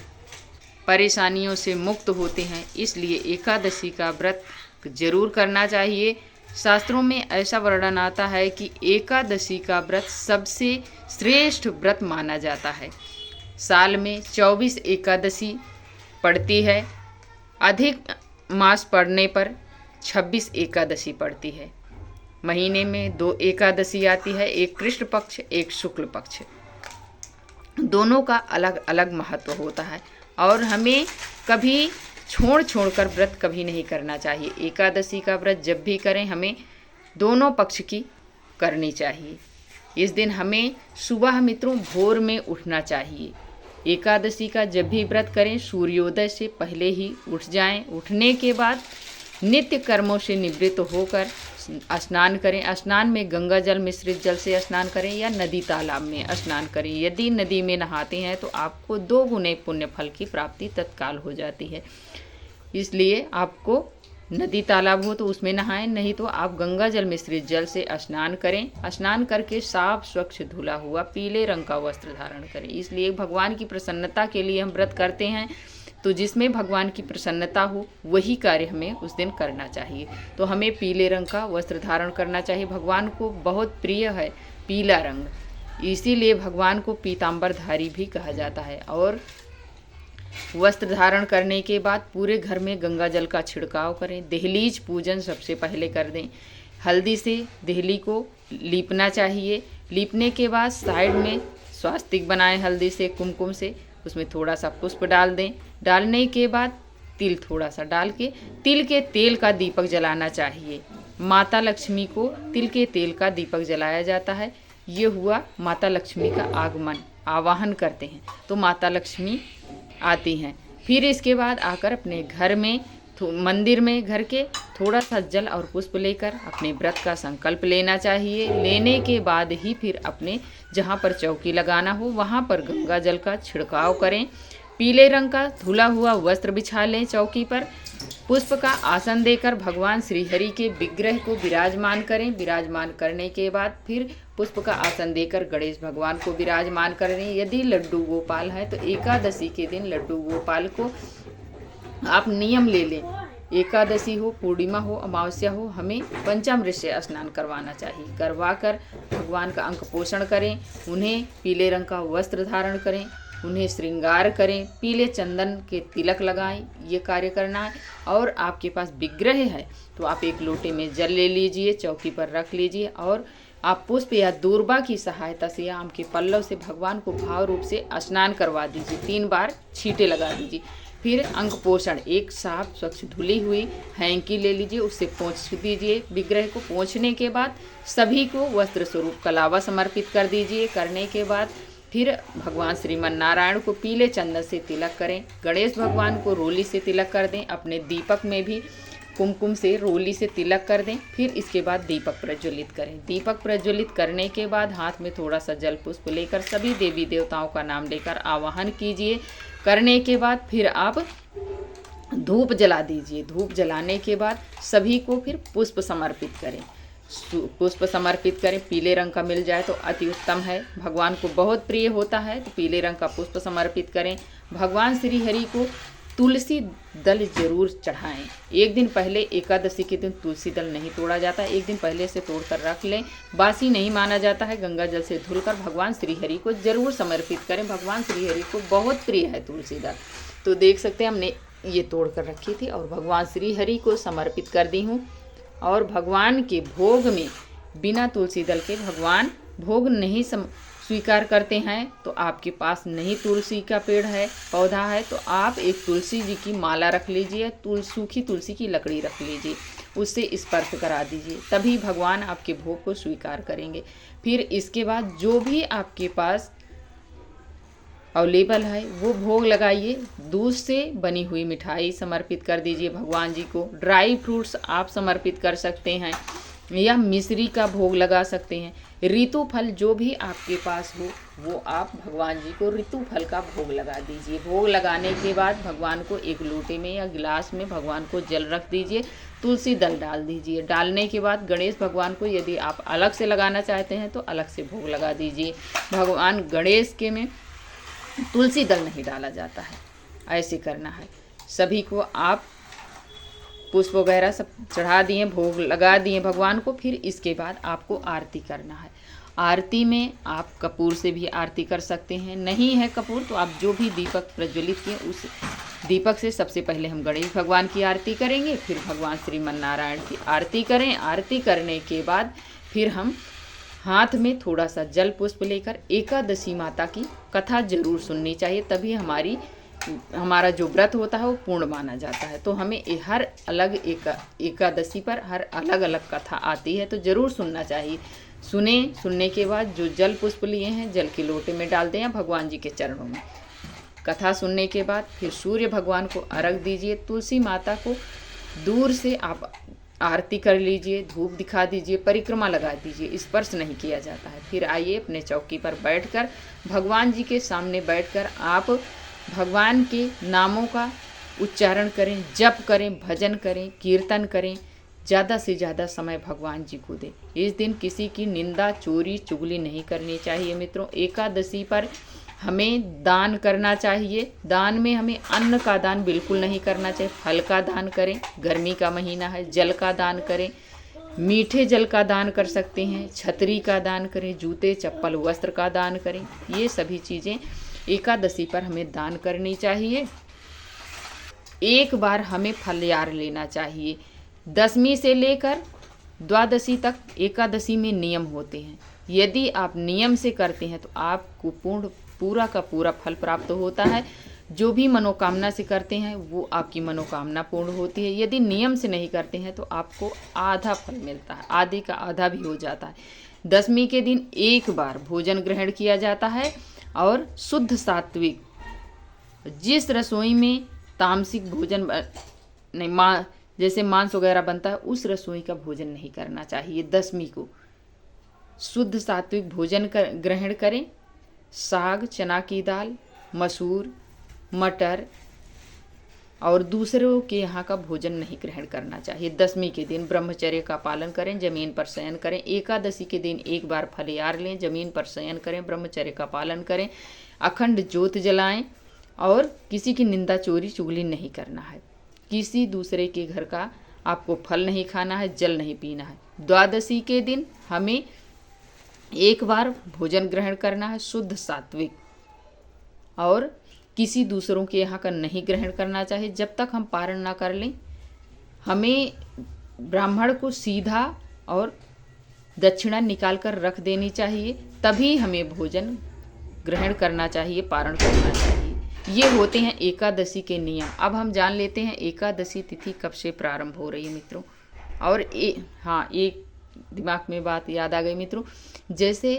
परेशानियों से मुक्त होते हैं, इसलिए एकादशी का व्रत जरूर करना चाहिए। शास्त्रों में ऐसा वर्णन आता है कि एकादशी का व्रत सबसे श्रेष्ठ व्रत माना जाता है। साल में 24 एकादशी पड़ती है, अधिक मास पड़ने पर 26 एकादशी पड़ती है। महीने में 2 एकादशी आती है, एक कृष्ण पक्ष एक शुक्ल पक्ष। दोनों का अलग अलग महत्व होता है और हमें कभी छोड़ कर व्रत कभी नहीं करना चाहिए। एकादशी का व्रत जब भी करें हमें दोनों पक्ष की करनी चाहिए। इस दिन हमें सुबह मित्रों भोर में उठना चाहिए। एकादशी का जब भी व्रत करें सूर्योदय से पहले ही उठ जाएं। उठने के बाद नित्य कर्मों से निवृत्त होकर स्नान करें। स्नान में गंगा जल मिश्रित जल से स्नान करें या नदी तालाब में स्नान करें। यदि नदी में नहाते हैं तो आपको 2 गुने पुण्य फल की प्राप्ति तत्काल हो जाती है। इसलिए आपको नदी तालाब हो तो उसमें नहाएं, नहीं तो आप गंगा जल मिश्रित जल से स्नान करें। स्नान करके साफ स्वच्छ धुला हुआ पीले रंग का वस्त्र धारण करें। इसलिए भगवान की प्रसन्नता के लिए हम व्रत करते हैं, तो जिसमें भगवान की प्रसन्नता हो वही कार्य हमें उस दिन करना चाहिए। तो हमें पीले रंग का वस्त्र धारण करना चाहिए। भगवान को बहुत प्रिय है पीला रंग, इसीलिए भगवान को पीताम्बरधारी भी कहा जाता है। और वस्त्र धारण करने के बाद पूरे घर में गंगा जल का छिड़काव करें। दहलीज पूजन सबसे पहले कर दें। हल्दी से देहली को लीपना चाहिए। लीपने के बाद साइड में स्वास्तिक बनाएं हल्दी से, कुमकुम से, उसमें थोड़ा सा पुष्प डाल दें। डालने के बाद तिल थोड़ा सा डाल के तिल के तेल का दीपक जलाना चाहिए। माता लक्ष्मी को तिल के तेल का दीपक जलाया जाता है। ये हुआ माता लक्ष्मी का आगमन, आवाहन करते हैं तो माता लक्ष्मी आती हैं। फिर इसके बाद आकर अपने घर में मंदिर में घर के थोड़ा सा जल और पुष्प लेकर अपने व्रत का संकल्प लेना चाहिए। लेने के बाद ही फिर अपने जहाँ पर चौकी लगाना हो वहाँ पर गंगा जल का छिड़काव करें। पीले रंग का धुला हुआ वस्त्र बिछा लें चौकी पर। पुष्प का आसन देकर भगवान श्री हरि के विग्रह को विराजमान करें। विराजमान करने के बाद फिर पुष्प का आसन देकर गणेश भगवान को विराजमान करें। यदि लड्डू गोपाल है तो एकादशी के दिन लड्डू गोपाल को आप नियम ले लें। एकादशी हो, पूर्णिमा हो, अमावस्या हो, हमें पंचामृत से स्नान करवाना चाहिए। करवाकर भगवान का अंक पोषण करें। उन्हें पीले रंग का वस्त्र धारण करें, उन्हें श्रृंगार करें, पीले चंदन के तिलक लगाएं। ये कार्य करना है। और आपके पास विग्रह है तो आप एक लोटे में जल ले लीजिए, चौकी पर रख लीजिए और आप पुष्प या दूर्बा की सहायता से या आम के पल्लव से भगवान को भाव रूप से स्नान करवा दीजिए। 3 बार छींटे लगा दीजिए। फिर अंक पोषण, एक साफ स्वच्छ धुली हुई हैंकी ले लीजिए, उससे पोंछ दीजिए विग्रह को। पोंछने के बाद सभी को वस्त्र स्वरूप कलावा समर्पित कर दीजिए। करने के बाद फिर भगवान श्रीमन नारायण को पीले चंदन से तिलक करें। गणेश भगवान को रोली से तिलक कर दें। अपने दीपक में भी कुमकुम से रोली से तिलक कर दें। फिर इसके बाद दीपक प्रज्वलित करें। दीपक प्रज्वलित करने के बाद हाथ में थोड़ा सा जल पुष्प लेकर सभी देवी देवताओं का नाम लेकर आवाहन कीजिए। करने के बाद फिर आप धूप जला दीजिए। धूप जलाने के बाद सभी को फिर पुष्प समर्पित करें। पुष्प समर्पित करें। पीले रंग का मिल जाए तो अति उत्तम है, भगवान को बहुत प्रिय होता है, तो पीले रंग का पुष्प समर्पित करें। भगवान श्री हरि को तुलसी दल जरूर चढ़ाएं। एक दिन पहले, एकादशी के दिन तुलसी दल नहीं तोड़ा जाता, एक दिन पहले से तोड़कर रख लें। बासी नहीं माना जाता है। गंगा जल से धुलकर भगवान श्री हरि को जरूर समर्पित करें। भगवान श्री हरि को बहुत प्रिय है तुलसी दल। तो देख सकते हैं हमने ये तोड़ कर रखी थी और भगवान श्री हरि को समर्पित कर दी हूँ। और भगवान के भोग में बिना तुलसी दल के भगवान भोग नहीं स्वीकार करते हैं। तो आपके पास नहीं तुलसी का पेड़ है, पौधा है, तो आप एक तुलसी जी की माला रख लीजिए, सूखी तुलसी की लकड़ी रख लीजिए, उससे स्पर्श करा दीजिए, तभी भगवान आपके भोग को स्वीकार करेंगे। फिर इसके बाद जो भी आपके पास अवेलेबल है वो भोग लगाइए। दूध से बनी हुई मिठाई समर्पित कर दीजिए भगवान जी को। ड्राई फ्रूट्स आप समर्पित कर सकते हैं। या मिश्री का भोग लगा सकते हैं। ऋतु फल जो भी आपके पास हो वो आप भगवान जी को ऋतु फल का भोग लगा दीजिए। भोग लगाने के बाद भगवान को एक लोटे में या गिलास में भगवान को जल रख दीजिए, तुलसी दल डाल दीजिए। डालने के बाद गणेश भगवान को यदि आप अलग से लगाना चाहते हैं तो अलग से भोग लगा दीजिए। भगवान गणेश के में तुलसी दल नहीं डाला जाता है, ऐसे करना है। सभी को आप पुष्प वगैरह सब चढ़ा दिए, भोग लगा दिए भगवान को। फिर इसके बाद आपको आरती करना है। आरती में आप कपूर से भी आरती कर सकते हैं, नहीं है कपूर तो आप जो भी दीपक प्रज्वलित किए उस दीपक से सबसे पहले हम गणेश भगवान की आरती करेंगे, फिर भगवान श्रीमन नारायण की आरती करें। आरती करने के बाद फिर हम हाथ में थोड़ा सा जल पुष्प लेकर एकादशी माता की कथा जरूर सुननी चाहिए, तभी हमारा जो व्रत होता है वो पूर्ण माना जाता है। तो हमें हर अलग एकादशी पर हर अलग अलग कथा आती है, तो ज़रूर सुनना चाहिए। सुनने के बाद जो जल पुष्प लिए हैं जल के लोटे में डाल दें या भगवान जी के चरणों में। कथा सुनने के बाद फिर सूर्य भगवान को अर्घ दीजिए। तुलसी माता को दूर से आप आरती कर लीजिए, धूप दिखा दीजिए, परिक्रमा लगा दीजिए, स्पर्श नहीं किया जाता है। फिर आइए अपने चौकी पर बैठकर भगवान जी के सामने बैठकर आप भगवान के नामों का उच्चारण करें, जप करें, भजन करें, कीर्तन करें। ज़्यादा से ज़्यादा समय भगवान जी को दें। इस दिन किसी की निंदा, चोरी, चुगली नहीं करनी चाहिए मित्रों। एकादशी पर हमें दान करना चाहिए। दान में हमें अन्न का दान बिल्कुल नहीं करना चाहिए। फल का दान करें, गर्मी का महीना है। जल का दान करें, मीठे जल का दान कर सकते हैं। छतरी का दान करें, जूते, चप्पल, वस्त्र का दान करें। ये सभी चीज़ें एकादशी पर हमें दान करनी चाहिए। एक बार हमें फलहार लेना चाहिए। दशमी से लेकर द्वादशी तक एकादशी में नियम होते हैं। यदि आप नियम से करते हैं तो आपको पूरा का पूरा फल प्राप्त होता है। जो भी मनोकामना से करते हैं वो आपकी मनोकामना पूर्ण होती है। यदि नियम से नहीं करते हैं तो आपको आधा फल मिलता है, आधे का आधा भी हो जाता है। दशमी के दिन एक बार भोजन ग्रहण किया जाता है और शुद्ध सात्विक, जिस रसोई में तामसिक भोजन नहीं जैसे मांस वगैरह बनता है उस रसोई का भोजन नहीं करना चाहिए। दशमी को शुद्ध सात्विक भोजन ग्रहण करें। साग, चना की दाल, मसूर, मटर और दूसरों के यहाँ का भोजन नहीं ग्रहण करना चाहिए। दशमी के दिन ब्रह्मचर्य का पालन करें, जमीन पर शयन करें। एकादशी के दिन एक बार फलहार लें, जमीन पर शयन करें, ब्रह्मचर्य का पालन करें, अखंड ज्योत जलाएं और किसी की निंदा, चोरी, चुगली नहीं करना है। किसी दूसरे के घर का आपको फल नहीं खाना है, जल नहीं पीना है। द्वादशी के दिन हमें एक बार भोजन ग्रहण करना है शुद्ध सात्विक, और किसी दूसरों के यहाँ का नहीं ग्रहण करना चाहिए। जब तक हम पारण ना कर लें हमें ब्राह्मण को सीधा और दक्षिणा निकाल कर रख देनी चाहिए, तभी हमें भोजन ग्रहण करना चाहिए, पारण करना चाहिए। ये होते हैं एकादशी के नियम। अब हम जान लेते हैं एकादशी तिथि कब से प्रारंभ हो रही है मित्रों। और एक दिमाग में बात याद आ गई मित्रों, जैसे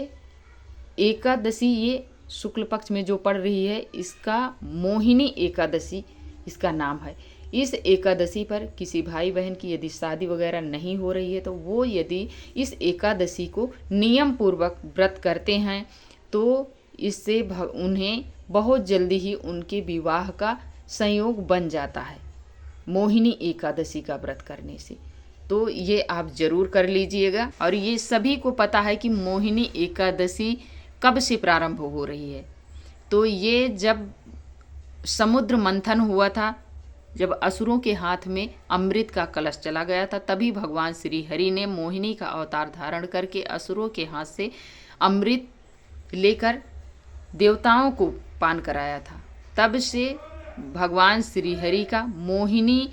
एकादशी ये शुक्ल पक्ष में जो पड़ रही है इसका मोहिनी एकादशी इसका नाम है। इस एकादशी पर किसी भाई बहन की यदि शादी वगैरह नहीं हो रही है तो वो यदि इस एकादशी को नियम पूर्वक व्रत करते हैं तो इससे उन्हें बहुत जल्दी ही उनके विवाह का संयोग बन जाता है मोहिनी एकादशी का व्रत करने से। तो ये आप जरूर कर लीजिएगा। और ये सभी को पता है कि मोहिनी एकादशी कब से प्रारंभ हो रही है। तो ये जब समुद्र मंथन हुआ था, जब असुरों के हाथ में अमृत का कलश चला गया था, तभी भगवान श्री हरि ने मोहिनी का अवतार धारण करके असुरों के हाथ से अमृत लेकर देवताओं को पान कराया था। तब से भगवान श्री हरि का मोहिनी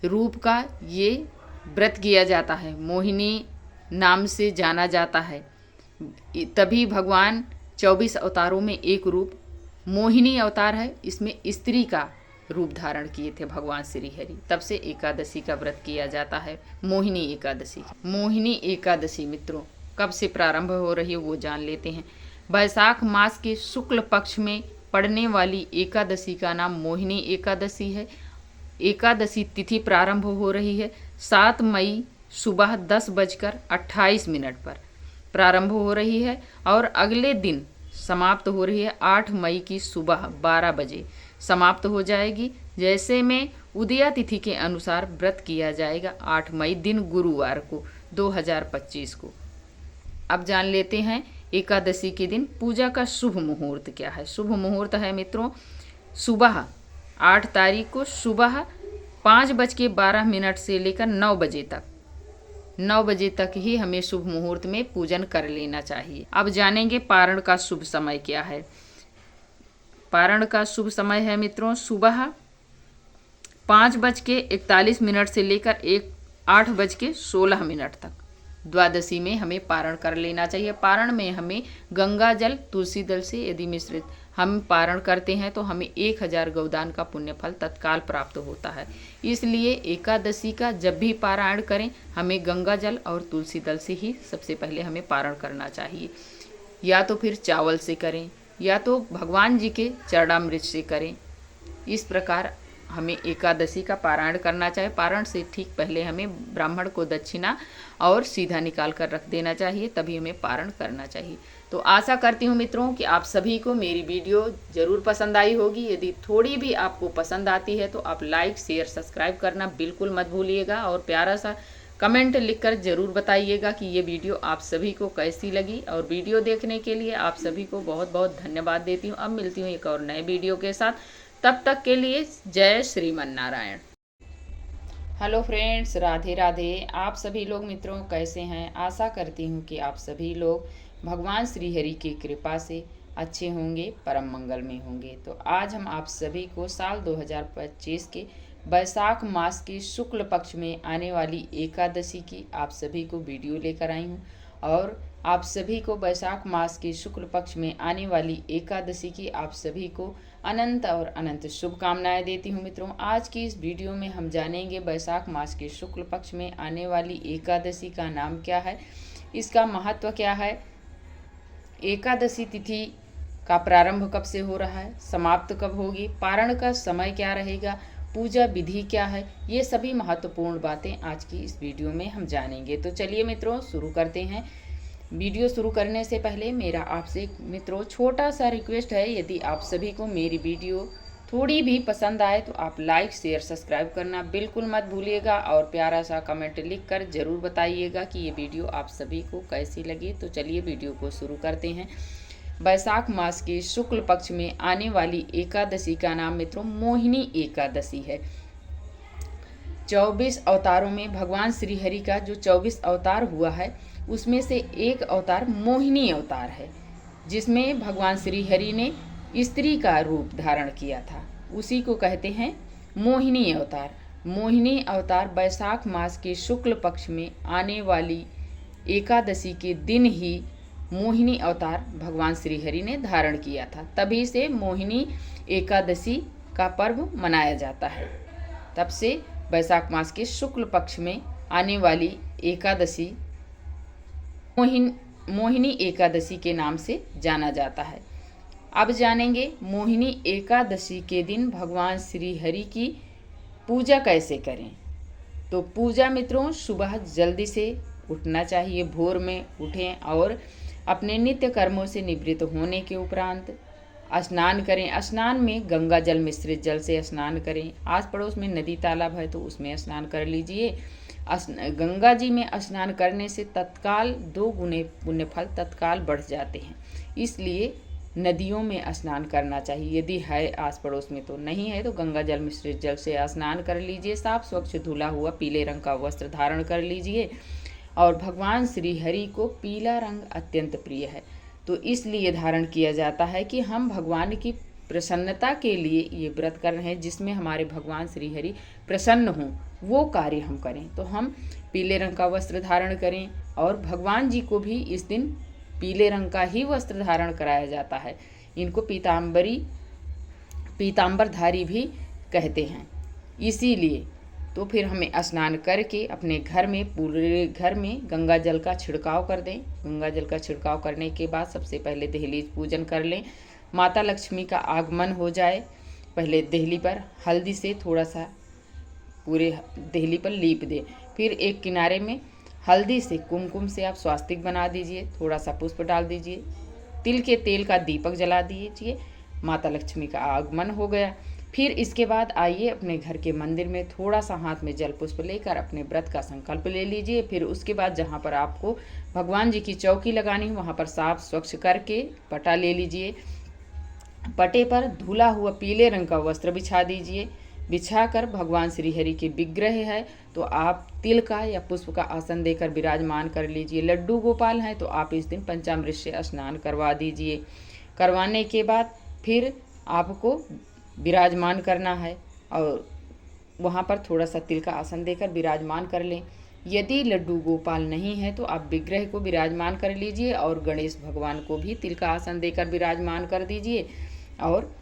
रूप का ये व्रत किया जाता है, मोहिनी नाम से जाना जाता है। तभी भगवान 24 अवतारों में एक रूप मोहिनी अवतार है, इसमें स्त्री का रूप धारण किए थे भगवान श्री हरि। तब से एकादशी का व्रत किया जाता है, मोहिनी एकादशी। मोहिनी एकादशी मित्रों कब से प्रारंभ हो रही है वो जान लेते हैं। वैशाख मास के शुक्ल पक्ष में पड़ने वाली एकादशी का नाम मोहिनी एकादशी है। एकादशी तिथि प्रारंभ हो रही है 7 मई सुबह 10:28 पर प्रारंभ हो रही है और अगले दिन समाप्त हो रही है 8 मई की सुबह 12 बजे समाप्त हो जाएगी। जैसे में उदया तिथि के अनुसार व्रत किया जाएगा 8 मई दिन गुरुवार को 2025 को। अब जान लेते हैं एकादशी के दिन पूजा का शुभ मुहूर्त क्या है। शुभ मुहूर्त है मित्रों सुबह 8 तारीख को सुबह 5:12 से लेकर 9 बजे तक 9 बजे तक ही हमें शुभ मुहूर्त में पूजन कर लेना चाहिए। अब जानेंगे पारण का शुभ समय क्या है। पारण का शुभ समय है मित्रों सुबह 5:41 से लेकर 8:16 तक। द्वादशी में हमें पारण कर लेना चाहिए। पारण में हमें गंगा जल तुलसी दल से यदि मिश्रित हम पारण करते हैं तो हमें 1000 गौदान का पुण्य फल तत्काल प्राप्त होता है। इसलिए एकादशी का जब भी पारायण करें हमें गंगा जल और तुलसी दल से ही सबसे पहले हमें पारण करना चाहिए। या तो फिर चावल से करें या तो भगवान जी के चरणामृत से करें। इस प्रकार हमें एकादशी का पारायण करना चाहिए। पारण से ठीक पहले हमें ब्राह्मण को दक्षिणा और सीधा निकाल कर रख देना चाहिए, तभी हमें पारण करना चाहिए। तो आशा करती हूँ मित्रों कि आप सभी को मेरी वीडियो ज़रूर पसंद आई होगी। यदि थोड़ी भी आपको पसंद आती है तो आप लाइक शेयर सब्सक्राइब करना बिल्कुल मत भूलिएगा और प्यारा सा कमेंट लिखकर ज़रूर बताइएगा कि ये वीडियो आप सभी को कैसी लगी। और वीडियो देखने के लिए आप सभी को बहुत बहुत धन्यवाद देती हूँ। अब मिलती हूँ एक और नए वीडियो के साथ, तब तक के लिए जय श्रीमन नारायण। Hello friends, Radhe Radhe. आप सभी लोग मित्रों कैसे हैं। आशा करती हूँ कि आप सभी लोग भगवान श्री हरि की कृपा से अच्छे होंगे, परम मंगल में होंगे। तो आज हम आप सभी को साल 2025 के बैसाख मास के शुक्ल पक्ष में आने वाली एकादशी की आप सभी को वीडियो लेकर आई हूँ और आप सभी को बैसाख मास के शुक्ल पक्ष में आने वाली एकादशी की आप सभी को अनंत और अनंत शुभकामनाएं देती हूँ। मित्रों आज की इस वीडियो में हम जानेंगे बैसाख मास के शुक्ल पक्ष में आने वाली एकादशी का नाम क्या है, इसका महत्व क्या है, एकादशी तिथि का प्रारंभ कब से हो रहा है, समाप्त कब होगी, पारण का समय क्या रहेगा, पूजा विधि क्या है, ये सभी महत्वपूर्ण बातें आज की इस वीडियो में हम जानेंगे। तो चलिए मित्रों शुरू करते हैं। वीडियो शुरू करने से पहले मेरा आपसे मित्रों छोटा सा रिक्वेस्ट है, यदि आप सभी को मेरी वीडियो थोड़ी भी पसंद आए तो आप लाइक शेयर सब्सक्राइब करना बिल्कुल मत भूलिएगा और प्यारा सा कमेंट लिखकर ज़रूर बताइएगा कि ये वीडियो आप सभी को कैसी लगी। तो चलिए वीडियो को शुरू करते हैं। बैसाख मास के शुक्ल पक्ष में आने वाली एकादशी का नाम मित्रों मोहिनी एकादशी है। 24 अवतारों में भगवान श्री हरि का जो 24 अवतार हुआ है उसमें से एक अवतार मोहिनी अवतार है, जिसमें भगवान श्री हरि ने स्त्री का रूप धारण किया था, उसी को कहते हैं मोहिनी अवतार। मोहिनी अवतार बैसाख मास के शुक्ल पक्ष में आने वाली एकादशी के दिन ही मोहिनी अवतार भगवान श्री हरि ने धारण किया था, तभी से मोहिनी एकादशी का पर्व मनाया जाता है। तब से बैसाख मास के शुक्ल पक्ष में आने वाली एकादशी मोहिनी एकादशी के नाम से जाना जाता है। अब जानेंगे मोहिनी एकादशी के दिन भगवान श्री हरि की पूजा कैसे करें। तो पूजा मित्रों सुबह जल्दी से उठना चाहिए, भोर में उठें और अपने नित्य कर्मों से निवृत्त होने के उपरांत स्नान करें। स्नान में गंगा जल मिश्रित जल से स्नान करें। आस पड़ोस में नदी तालाब है तो उसमें स्नान कर लीजिए। गंगा जी में स्नान करने से तत्काल 2 गुने पुण्य फल तत्काल बढ़ जाते हैं, इसलिए नदियों में स्नान करना चाहिए। यदि है आस पड़ोस में तो नहीं है तो गंगा जल मिश्रित जल से स्नान कर लीजिए। साफ स्वच्छ धुला हुआ पीले रंग का वस्त्र धारण कर लीजिए। और भगवान श्री हरि को पीला रंग अत्यंत प्रिय है, तो इसलिए धारण किया जाता है कि हम भगवान की प्रसन्नता के लिए ये व्रत कर रहे हैं, जिसमें हमारे भगवान श्री हरि प्रसन्न हों वो कार्य हम करें। तो हम पीले रंग का वस्त्र धारण करें और भगवान जी को भी इस दिन पीले रंग का ही वस्त्र धारण कराया जाता है। इनको पीताम्बरधारी भी कहते हैं। इसीलिए तो फिर हमें स्नान करके अपने घर में पूरे घर में गंगा जल का छिड़काव कर दें। गंगा जल का छिड़काव करने के बाद सबसे पहले दहलीज पूजन कर लें। माता लक्ष्मी का आगमन हो जाए, पहले देहली पर हल्दी से थोड़ा सा पूरे देहली पर लीप दें। फिर एक किनारे में हल्दी से कुमकुम से आप स्वास्तिक बना दीजिए, थोड़ा सा पुष्प डाल दीजिए, तिल के तेल का दीपक जला दीजिए। माता लक्ष्मी का आगमन हो गया। फिर इसके बाद आइए अपने घर के मंदिर में थोड़ा सा हाथ में जल पुष्प लेकर अपने व्रत का संकल्प ले लीजिए। फिर उसके बाद जहाँ पर आपको भगवान जी की चौकी लगानी हो वहाँ पर साफ स्वच्छ करके पटा ले लीजिए। पटे पर धुला हुआ पीले रंग का वस्त्र बिछा दीजिए। बिछाकर भगवान श्री हरि के विग्रह है तो आप तिल का या पुष्प का आसन देकर विराजमान कर लीजिए। लड्डू गोपाल हैं तो आप इस दिन पंचामृत से स्नान करवा दीजिए। करवाने के बाद फिर आपको विराजमान करना है और वहाँ पर थोड़ा सा तिल का आसन देकर विराजमान कर लें। यदि लड्डू गोपाल नहीं है तो आप विग्रह को विराजमान कर लीजिए और गणेश भगवान को भी तिल का आसन देकर विराजमान कर दीजिए। और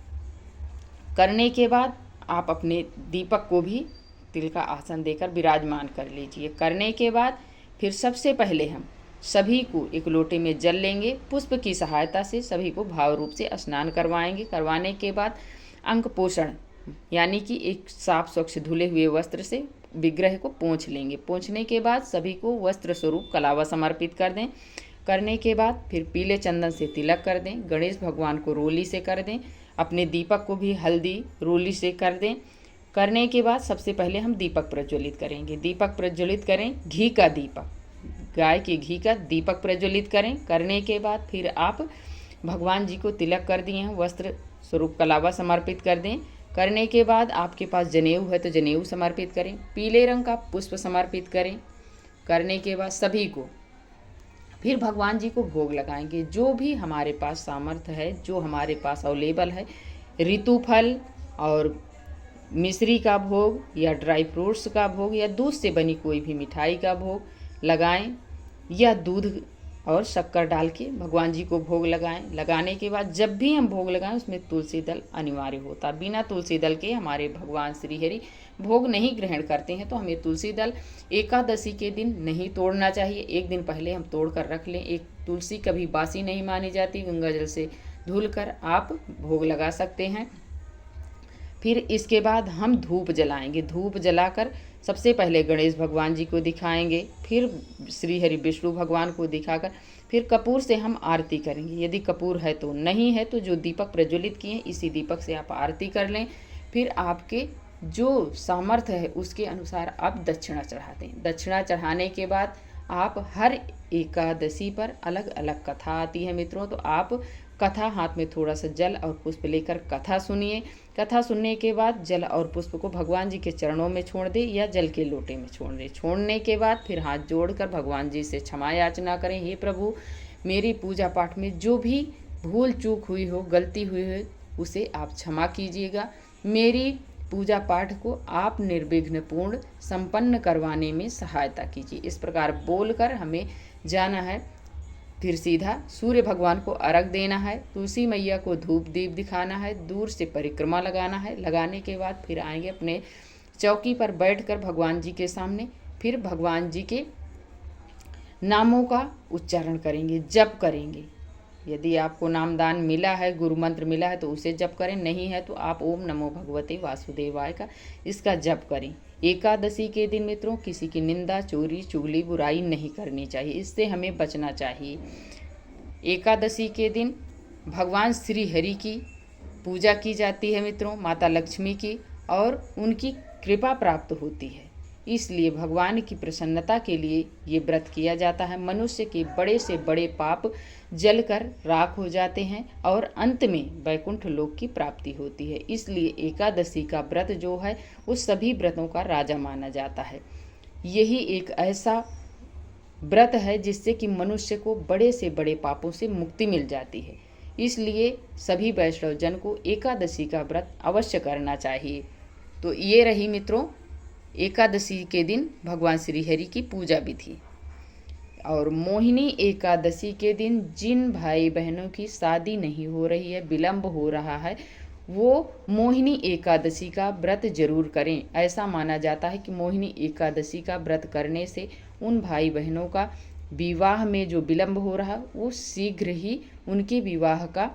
करने के बाद आप अपने दीपक को भी तिल का आसन देकर विराजमान कर लीजिए। करने के बाद फिर सबसे पहले हम सभी को एक लोटे में जल लेंगे। पुष्प की सहायता से सभी को भाव रूप से स्नान करवाएंगे। करवाने के बाद अंक पोषण यानी कि एक साफ स्वच्छ धुले हुए वस्त्र से विग्रह को पोंछ लेंगे। पोंछने के बाद सभी को वस्त्र स्वरूप कलावा समर्पित कर दें। करने के बाद फिर पीले चंदन से तिलक कर दें। गणेश भगवान को रोली से कर दें। अपने दीपक को भी हल्दी रोली से कर दें। करने के बाद सबसे पहले हम दीपक प्रज्वलित करेंगे। दीपक प्रज्वलित करें, घी का दीपक, गाय के घी का दीपक प्रज्वलित करें। करने के बाद फिर आप भगवान जी को तिलक कर दिए हैं, वस्त्र स्वरूप कलावा समर्पित कर दें। करने के बाद आपके पास जनेऊ है तो जनेऊ समर्पित करें। पीले रंग का पुष्प समर्पित करें। करने के बाद सभी को फिर भगवान जी को भोग लगाएंगे। जो भी हमारे पास सामर्थ्य है, जो हमारे पास अवेलेबल है, ऋतु फल और मिश्री का भोग या ड्राई फ्रूट्स का भोग या दूध से बनी कोई भी मिठाई का भोग लगाएं या दूध और शक्कर डाल के भगवान जी को भोग लगाएं। लगाने के बाद जब भी हम भोग लगाएं उसमें तुलसी दल अनिवार्य होता। बिना तुलसी दल के हमारे भगवान श्री हरि भोग नहीं ग्रहण करते हैं। तो हमें तुलसी दल एकादशी के दिन नहीं तोड़ना चाहिए। एक दिन पहले हम तोड़ कर रख लें। एक तुलसी कभी बासी नहीं मानी जाती। गंगा जल से धुल कर आप भोग लगा सकते हैं। फिर इसके बाद हम धूप जलाएंगे। धूप जलाकर सबसे पहले गणेश भगवान जी को दिखाएंगे, फिर श्री हरि विष्णु भगवान को दिखाकर फिर कपूर से हम आरती करेंगे। यदि कपूर है तो, नहीं है तो जो दीपक प्रज्वलित किए इसी दीपक से आप आरती कर लें। फिर आपके जो सामर्थ्य है उसके अनुसार आप दक्षिणा चढ़ाते हैं। दक्षिणा चढ़ाने के बाद आप हर एकादशी पर अलग अलग कथा आती है मित्रों, तो आप कथा हाथ में थोड़ा सा जल और पुष्प लेकर कथा सुनिए। कथा सुनने के बाद जल और पुष्प को भगवान जी के चरणों में छोड़ दे या जल के लोटे में छोड़ दे। छोड़ने के बाद फिर हाथ जोड़कर भगवान जी से क्षमा याचना करें। हे प्रभु, मेरी पूजा पाठ में जो भी भूल चूक हुई हो, गलती हुई हो, उसे आप क्षमा कीजिएगा। मेरी पूजा पाठ को आप निर्विघ्न पूर्ण संपन्न करवाने में सहायता कीजिए। इस प्रकार बोलकर हमें जाना है। फिर सीधा सूर्य भगवान को अर्घ देना है। तुलसी मैया को धूप दीप दिखाना है। दूर से परिक्रमा लगाना है। लगाने के बाद फिर आएंगे अपने चौकी पर बैठकर भगवान जी के सामने। फिर भगवान जी के नामों का उच्चारण करेंगे, जप करेंगे। यदि आपको नामदान मिला है, गुरु मंत्र मिला है तो उसे जप करें। नहीं है तो आप ओम नमो भगवते वासुदेवाय का इसका जप करें। एकादशी के दिन मित्रों किसी की निंदा, चोरी, चुगली, बुराई नहीं करनी चाहिए। इससे हमें बचना चाहिए। एकादशी के दिन भगवान श्री हरि की पूजा की जाती है मित्रों, माता लक्ष्मी की, और उनकी कृपा प्राप्त होती है। इसलिए भगवान की प्रसन्नता के लिए ये व्रत किया जाता है। मनुष्य के बड़े से बड़े पाप जलकर राख हो जाते हैं और अंत में वैकुंठ लोक की प्राप्ति होती है। इसलिए एकादशी का व्रत जो है उस सभी व्रतों का राजा माना जाता है। यही एक ऐसा व्रत है जिससे कि मनुष्य को बड़े से बड़े पापों से मुक्ति मिल जाती है। इसलिए सभी वैष्णव जन को एकादशी का व्रत अवश्य करना चाहिए। तो ये रही मित्रों एकादशी के दिन भगवान श्री हरि की पूजा विधि। और मोहिनी एकादशी के दिन जिन भाई बहनों की शादी नहीं हो रही है, विलंब हो रहा है, वो मोहिनी एकादशी का व्रत जरूर करें। ऐसा माना जाता है कि मोहिनी एकादशी का व्रत करने से उन भाई बहनों का विवाह में जो विलंब हो रहा है वो शीघ्र ही उनके विवाह का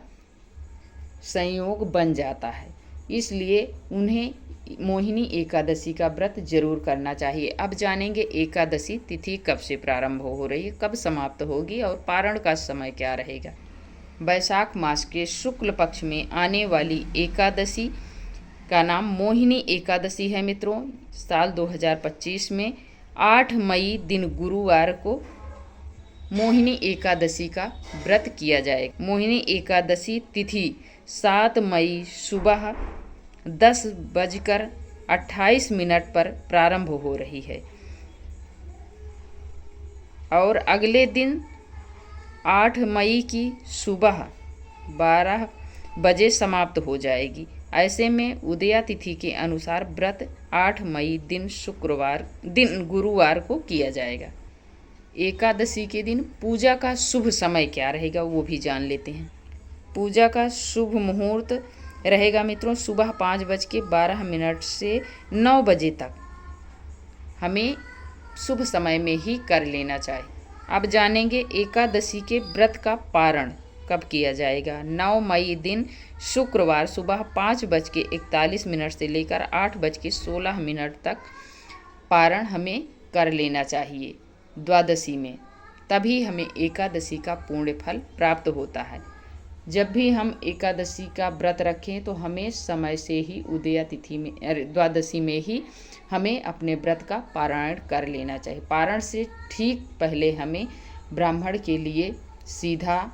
संयोग बन जाता है। इसलिए उन्हें मोहिनी एकादशी का व्रत जरूर करना चाहिए। अब जानेंगे एकादशी तिथि कब से प्रारंभ हो रही है, कब समाप्त होगी और पारण का समय क्या रहेगा। वैशाख मास के शुक्ल पक्ष में आने वाली एकादशी का नाम मोहिनी एकादशी है मित्रों। साल 2025 में 8 मई दिन गुरुवार को मोहिनी एकादशी का व्रत किया जाएगा। मोहिनी एकादशी तिथि 7 मई सुबह 10:28 पर प्रारंभ हो रही है और अगले दिन 8 मई की सुबह 12 बजे समाप्त हो जाएगी। ऐसे में उदया तिथि के अनुसार व्रत 8 मई दिन गुरुवार को किया जाएगा। एकादशी के दिन पूजा का शुभ समय क्या रहेगा वो भी जान लेते हैं। पूजा का शुभ मुहूर्त रहेगा मित्रों सुबह 5:12 से 9 बजे तक। हमें शुभ समय में ही कर लेना चाहिए। अब जानेंगे एकादशी के व्रत का पारण कब किया जाएगा। 9 मई दिन शुक्रवार सुबह 5:41 से लेकर 8:16 तक पारण हमें कर लेना चाहिए द्वादशी में, तभी हमें एकादशी का पूर्ण फल प्राप्त होता है। जब भी हम एकादशी का व्रत रखें तो हमें समय से ही उदया तिथि में द्वादशी में ही हमें अपने व्रत का पारायण कर लेना चाहिए। पारण से ठीक पहले हमें ब्राह्मण के लिए सीधा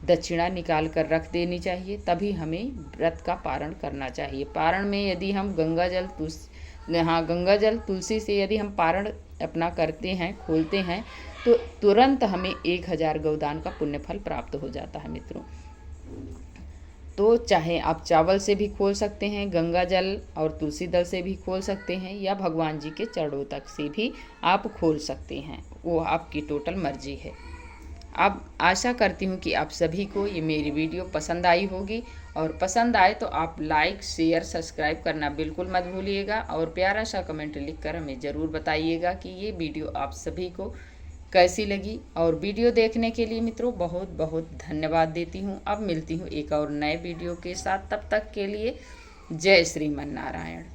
दक्षिणा निकाल कर रख देनी चाहिए, तभी हमें व्रत का पारण करना चाहिए। पारण में यदि हम गंगा जल तुलसी से यदि हम पारण अपना करते हैं, खोलते हैं, तो तुरंत हमें 1000 गौदान का पुण्य फल प्राप्त हो जाता है मित्रों। तो चाहे आप चावल से भी खोल सकते हैं, गंगा जल और तुलसी दल से भी खोल सकते हैं, या भगवान जी के चरणों तक से भी आप खोल सकते हैं, वो आपकी टोटल मर्जी है। अब आशा करती हूँ कि आप सभी को ये मेरी वीडियो पसंद आई होगी, और पसंद आए तो आप लाइक शेयर सब्सक्राइब करना बिल्कुल मत भूलिएगा, और प्यारा सा कमेंट लिखकर हमें ज़रूर बताइएगा कि ये वीडियो आप सभी को कैसी लगी। और वीडियो देखने के लिए मित्रों बहुत बहुत धन्यवाद देती हूँ। अब मिलती हूँ एक और नए वीडियो के साथ, तब तक के लिए जय श्रीमन नारायण।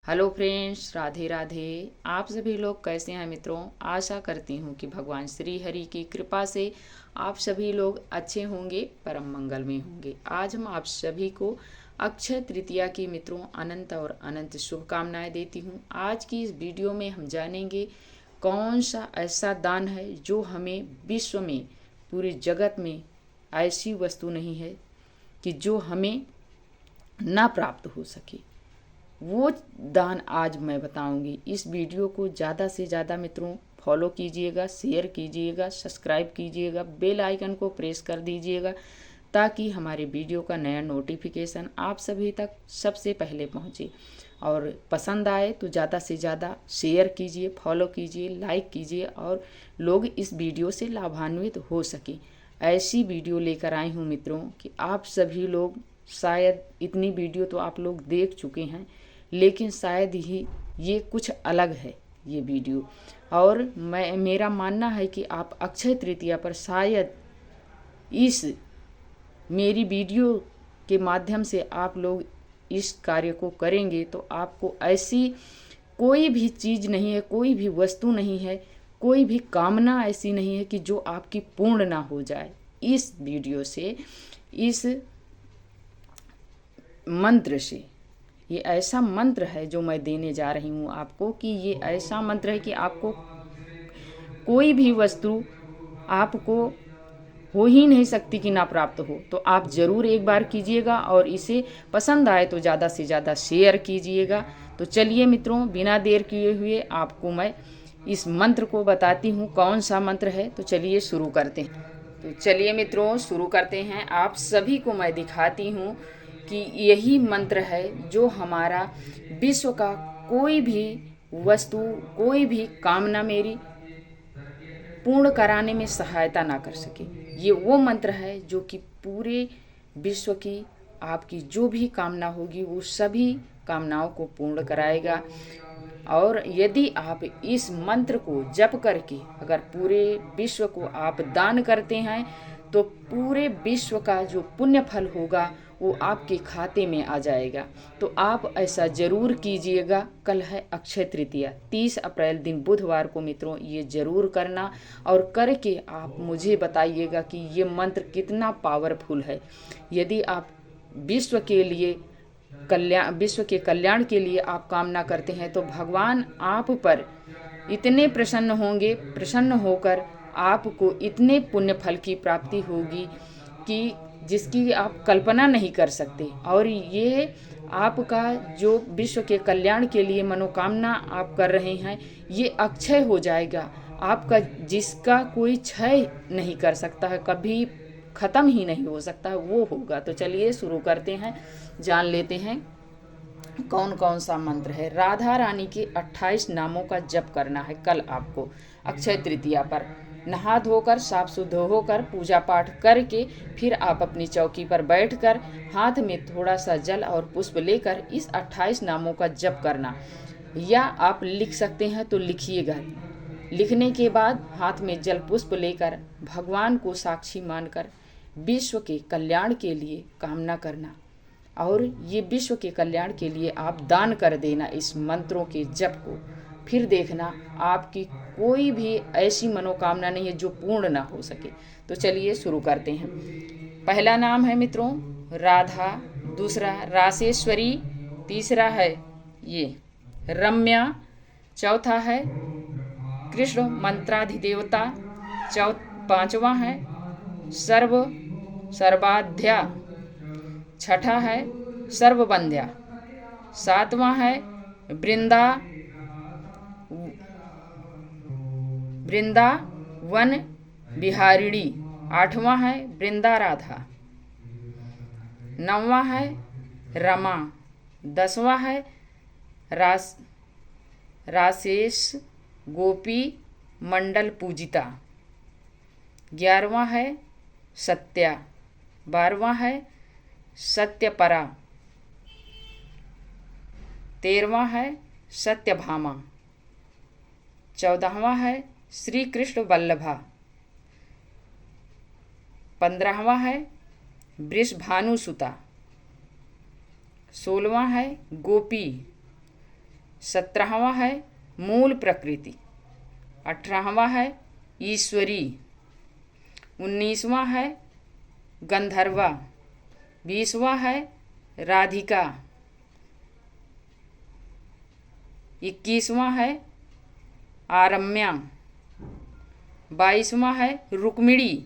Hello friends, Radhe Radhe. आप सभी लोग कैसे हैं मित्रों। आशा करती हूँ कि भगवान श्री हरि की कृपा से आप सभी लोग अच्छे होंगे, परम मंगल में होंगे। आज हम आप सभी को अक्षय तृतीया की मित्रों अनंत और अनंत शुभकामनाएं देती हूँ। आज की इस वीडियो में हम जानेंगे कौन सा ऐसा दान है जो हमें विश्व में, पूरे जगत में ऐसी वस्तु नहीं है कि जो हमें ना प्राप्त हो सके। वो दान आज मैं बताऊंगी। इस वीडियो को ज़्यादा से ज़्यादा मित्रों फॉलो कीजिएगा, शेयर कीजिएगा, सब्सक्राइब कीजिएगा, बेल आइकन को प्रेस कर दीजिएगा, ताकि हमारे वीडियो का नया नोटिफिकेशन आप सभी तक सबसे पहले पहुंचे। और पसंद आए तो ज़्यादा से ज़्यादा शेयर कीजिए, फॉलो कीजिए, लाइक कीजिए, और लोग इस वीडियो से लाभान्वित हो सके। ऐसी वीडियो लेकर आई हूँ मित्रों कि आप सभी लोग, शायद इतनी वीडियो तो आप लोग देख चुके हैं, लेकिन शायद ही ये कुछ अलग है ये वीडियो। और मेरा मानना है कि आप अक्षय तृतीया पर शायद इस मेरी वीडियो के माध्यम से आप लोग इस कार्य को करेंगे, तो आपको ऐसी कोई भी चीज़ नहीं है, कोई भी वस्तु नहीं है, कोई भी कामना ऐसी नहीं है कि जो आपकी पूर्ण ना हो जाए। इस वीडियो से, इस मंत्र से, ये ऐसा मंत्र है जो मैं देने जा रही हूँ आपको, कि ये ऐसा मंत्र है कि आपको कोई भी वस्तु आपको हो ही नहीं सकती कि ना प्राप्त हो। तो आप ज़रूर एक बार कीजिएगा, और इसे पसंद आए तो ज़्यादा से ज़्यादा शेयर कीजिएगा। तो चलिए मित्रों, बिना देर किए हुए आपको मैं इस मंत्र को बताती हूँ कौन सा मंत्र है। तो चलिए शुरू करते हैं। तो चलिए मित्रों शुरू करते हैं। आप सभी को मैं दिखाती हूँ कि यही मंत्र है जो हमारा विश्व का कोई भी वस्तु, कोई भी कामना मेरी पूर्ण कराने में सहायता ना कर सके। ये वो मंत्र है जो कि पूरे विश्व की आपकी जो भी कामना होगी वो सभी कामनाओं को पूर्ण कराएगा। और यदि आप इस मंत्र को जप करके अगर पूरे विश्व को आप दान करते हैं, तो पूरे विश्व का जो पुण्य फल होगा वो आपके खाते में आ जाएगा। तो आप ऐसा ज़रूर कीजिएगा। कल है अक्षय तृतीया, 30 अप्रैल दिन बुधवार को मित्रों ये ज़रूर करना, और करके आप मुझे बताइएगा कि ये मंत्र कितना पावरफुल है। यदि आप विश्व के कल्याण के लिए आप कामना करते हैं तो भगवान आप पर इतने प्रसन्न होंगे, प्रसन्न होकर आपको इतने पुण्य फल की प्राप्ति होगी कि जिसकी आप कल्पना नहीं कर सकते। और ये आपका जो विश्व के कल्याण के लिए मनोकामना आप कर रहे हैं ये अक्षय हो जाएगा आपका, जिसका कोई क्षय नहीं कर सकता है, कभी ख़त्म ही नहीं हो सकता है, वो होगा। तो चलिए शुरू करते हैं, जान लेते हैं कौन कौन सा मंत्र है। राधा रानी के 28 नामों का जप करना है कल आपको अक्षय तृतीया पर। नहा धोकर साफ शुद्ध होकर पूजा पाठ करके फिर आप अपनी चौकी पर बैठकर हाथ में थोड़ा सा जल और पुष्प लेकर इस 28 नामों का जप करना, या आप लिख सकते हैं तो लिखिएगा। लिखने के बाद हाथ में जल पुष्प लेकर भगवान को साक्षी मानकर विश्व के कल्याण के लिए कामना करना, और ये विश्व के कल्याण के लिए आप दान कर देना इस मंत्रों के जप को। फिर देखना आपकी कोई भी ऐसी मनोकामना नहीं है जो पूर्ण ना हो सके। तो चलिए शुरू करते हैं। पहला नाम है मित्रों राधा, दूसरा रासेश्वरी, तीसरा है ये रम्या, चौथा है कृष्ण मंत्राधिदेवता, पांचवा है सर्वाध्या, छठा है सर्वबंध्या, सातवां है वृंदावन बिहारिणी, आठवां है वृंदा राधा, नौवां है रमा, 10वां है रासेश गोपी मंडल पूजिता, 11वां है सत्या, 12वां है सत्यपरा, 13वां है सत्यभामा, 14वां है श्री कृष्ण वल्लभा, 15वां है वृषभानुसुता, 16वां है गोपी, 17वां है मूल प्रकृति, 18वां है ईश्वरी, 19वां है गंधर्वा, 20वां है राधिका, 21वां है आरम्या, 22वां है रुक्मिणी,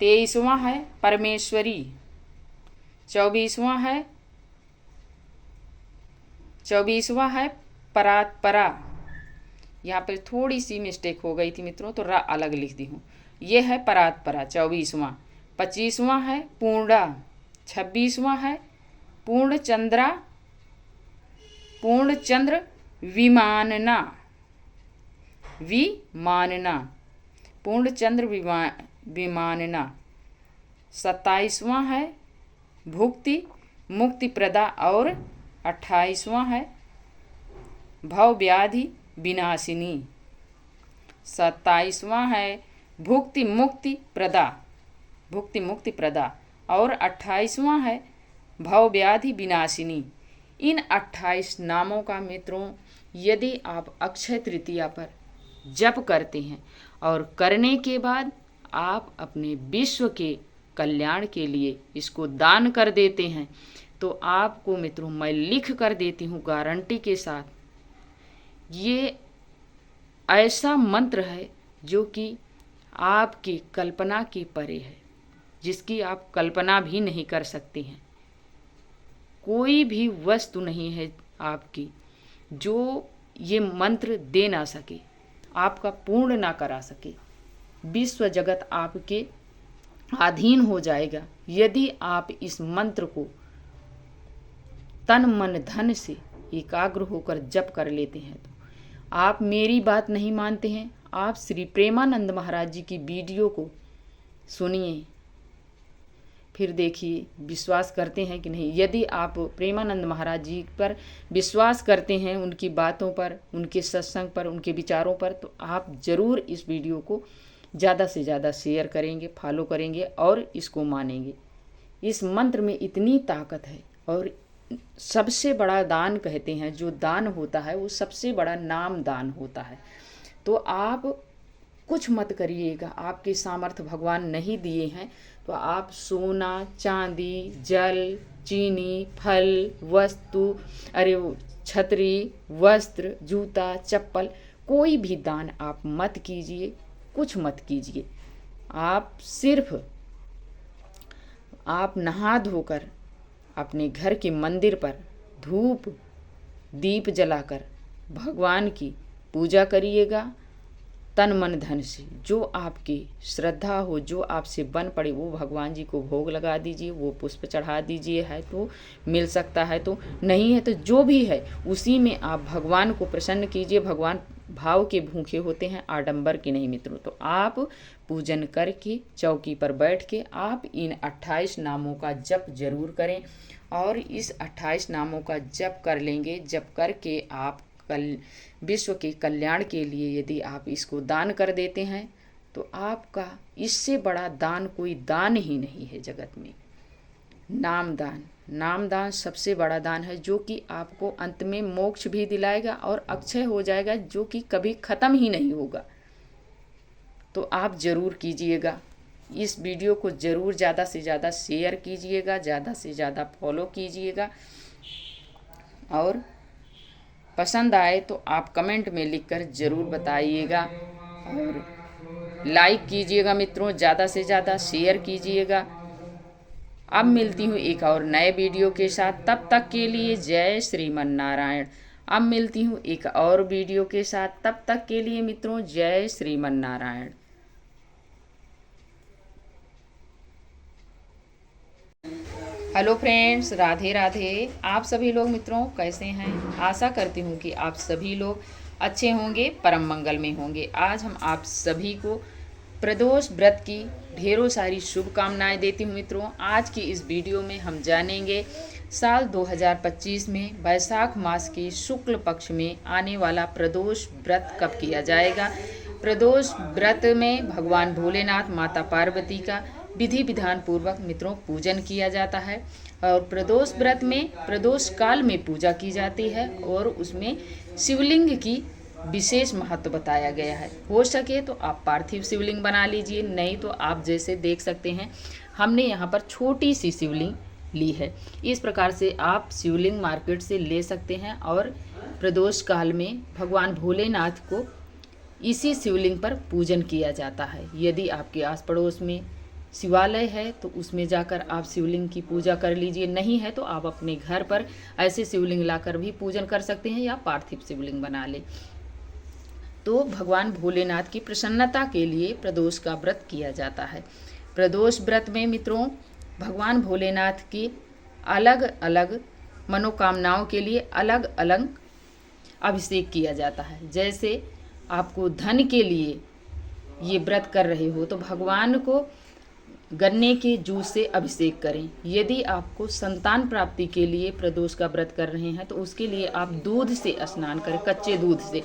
23वां है परमेश्वरी, 24वां है परात्परा। यहाँ पर थोड़ी सी मिस्टेक हो गई थी मित्रों, तो रा अलग लिख दी हूँ। ये है परात्परा 24वां। 25वां है पूर्णा, 26वां है पूर्णचंद्र विमानना, पूर्णचंद्र विमानना। 27वां है भुक्ति मुक्ति प्रदा, और 28वां है भव व्याधि विनाशिनी। 27वां है भुक्ति मुक्ति प्रदा, और 28वां है भव व्याधि विनाशिनी। इन 28 नामों का मित्रों यदि आप अक्षय तृतीया पर जप करते हैं और करने के बाद आप अपने विश्व के कल्याण के लिए इसको दान कर देते हैं, तो आपको मित्रों मैं लिख कर देती हूँ गारंटी के साथ, ये ऐसा मंत्र है जो कि आपकी कल्पना की परे है, जिसकी आप कल्पना भी नहीं कर सकते हैं। कोई भी वस्तु नहीं है आपकी जो ये मंत्र दे ना सके, आपका पूर्ण ना करा सके। विश्व जगत आपके अधीन हो जाएगा यदि आप इस मंत्र को तन मन धन से एकाग्र होकर जप कर लेते हैं। तो आप मेरी बात नहीं मानते हैं, आप श्री प्रेमानंद महाराज जी की वीडियो को सुनिए, फिर देखिए विश्वास करते हैं कि नहीं। यदि आप प्रेमानंद महाराज जी पर विश्वास करते हैं, उनकी बातों पर, उनके सत्संग पर, उनके विचारों पर, तो आप ज़रूर इस वीडियो को ज़्यादा से ज़्यादा शेयर करेंगे, फॉलो करेंगे और इसको मानेंगे। इस मंत्र में इतनी ताकत है। और सबसे बड़ा दान कहते हैं, जो दान होता है वो सबसे बड़ा नाम दान होता है। तो आप कुछ मत करिएगा, आपके सामर्थ्य भगवान नहीं दिए हैं तो आप सोना, चांदी, जल, चीनी, फल, वस्तु, छतरी, वस्त्र, जूता, चप्पल, कोई भी दान आप मत कीजिए, कुछ मत कीजिए। आप सिर्फ आप नहा धोकर अपने घर के मंदिर पर धूप दीप जलाकर भगवान की पूजा करिएगा तन मन धन से। जो आपकी श्रद्धा हो, जो आपसे बन पड़े, वो भगवान जी को भोग लगा दीजिए, वो पुष्प चढ़ा दीजिए। है तो मिल सकता है, तो नहीं है तो जो भी है उसी में आप भगवान को प्रसन्न कीजिए। भगवान भाव के भूखे होते हैं, आडंबर के नहीं मित्रों। तो आप पूजन करके चौकी पर बैठ के आप इन 28 नामों का जप जरूर करें। और इस 28 नामों का जप कर लेंगे, जप करके आप विश्व के कल्याण के लिए यदि आप इसको दान कर देते हैं तो आपका इससे बड़ा दान कोई दान ही नहीं है जगत में। नाम दान सबसे बड़ा दान है, जो कि आपको अंत में मोक्ष भी दिलाएगा और अक्षय हो जाएगा, जो कि कभी ख़त्म ही नहीं होगा। तो आप ज़रूर कीजिएगा। इस वीडियो को ज़रूर ज़्यादा से ज़्यादा शेयर कीजिएगा, ज़्यादा से ज़्यादा फॉलो कीजिएगा। और पसंद आए तो आप कमेंट में लिखकर ज़रूर बताइएगा और लाइक कीजिएगा मित्रों, ज़्यादा से ज़्यादा शेयर कीजिएगा। अब मिलती हूँ एक और नए वीडियो के साथ, तब तक के लिए जय श्रीमन नारायण। अब मिलती हूँ एक और वीडियो के साथ, तब तक के लिए मित्रों जय श्रीमन नारायण। Hello friends, Radhe Radhe. आप सभी लोग मित्रों कैसे हैं? आशा करती हूँ कि आप सभी लोग अच्छे होंगे, परम मंगल में होंगे। आज हम आप सभी को प्रदोष व्रत की ढेरों सारी शुभकामनाएं देती हूँ मित्रों। आज की इस वीडियो में हम जानेंगे साल 2025 में वैशाख मास के शुक्ल पक्ष में आने वाला प्रदोष व्रत कब किया जाएगा। प्रदोष व्रत में भगवान भोलेनाथ, माता पार्वती का विधि विधान पूर्वक मित्रों पूजन किया जाता है। और प्रदोष व्रत में प्रदोष काल में पूजा की जाती है और उसमें शिवलिंग की विशेष महत्व बताया गया है। हो सके तो आप पार्थिव शिवलिंग बना लीजिए, नहीं तो आप जैसे देख सकते हैं हमने यहाँ पर छोटी सी शिवलिंग ली है। इस प्रकार से आप शिवलिंग मार्केट से ले सकते हैं। और प्रदोष काल में भगवान भोलेनाथ को इसी शिवलिंग पर पूजन किया जाता है। यदि आपके आस पड़ोस में शिवालय है तो उसमें जाकर आप शिवलिंग की पूजा कर लीजिए, नहीं है तो आप अपने घर पर ऐसे शिवलिंग लाकर भी पूजन कर सकते हैं या पार्थिव शिवलिंग बना लें। तो भगवान भोलेनाथ की प्रसन्नता के लिए प्रदोष का व्रत किया जाता है। प्रदोष व्रत में मित्रों भगवान भोलेनाथ की अलग अलग मनोकामनाओं के लिए अलग अलग अभिषेक किया जाता है। जैसे आपको धन के लिए ये व्रत कर रहे हो तो भगवान को गन्ने के जूस से अभिषेक करें। यदि आपको संतान प्राप्ति के लिए प्रदोष का व्रत कर रहे हैं तो उसके लिए आप दूध से स्नान करें, कच्चे दूध से।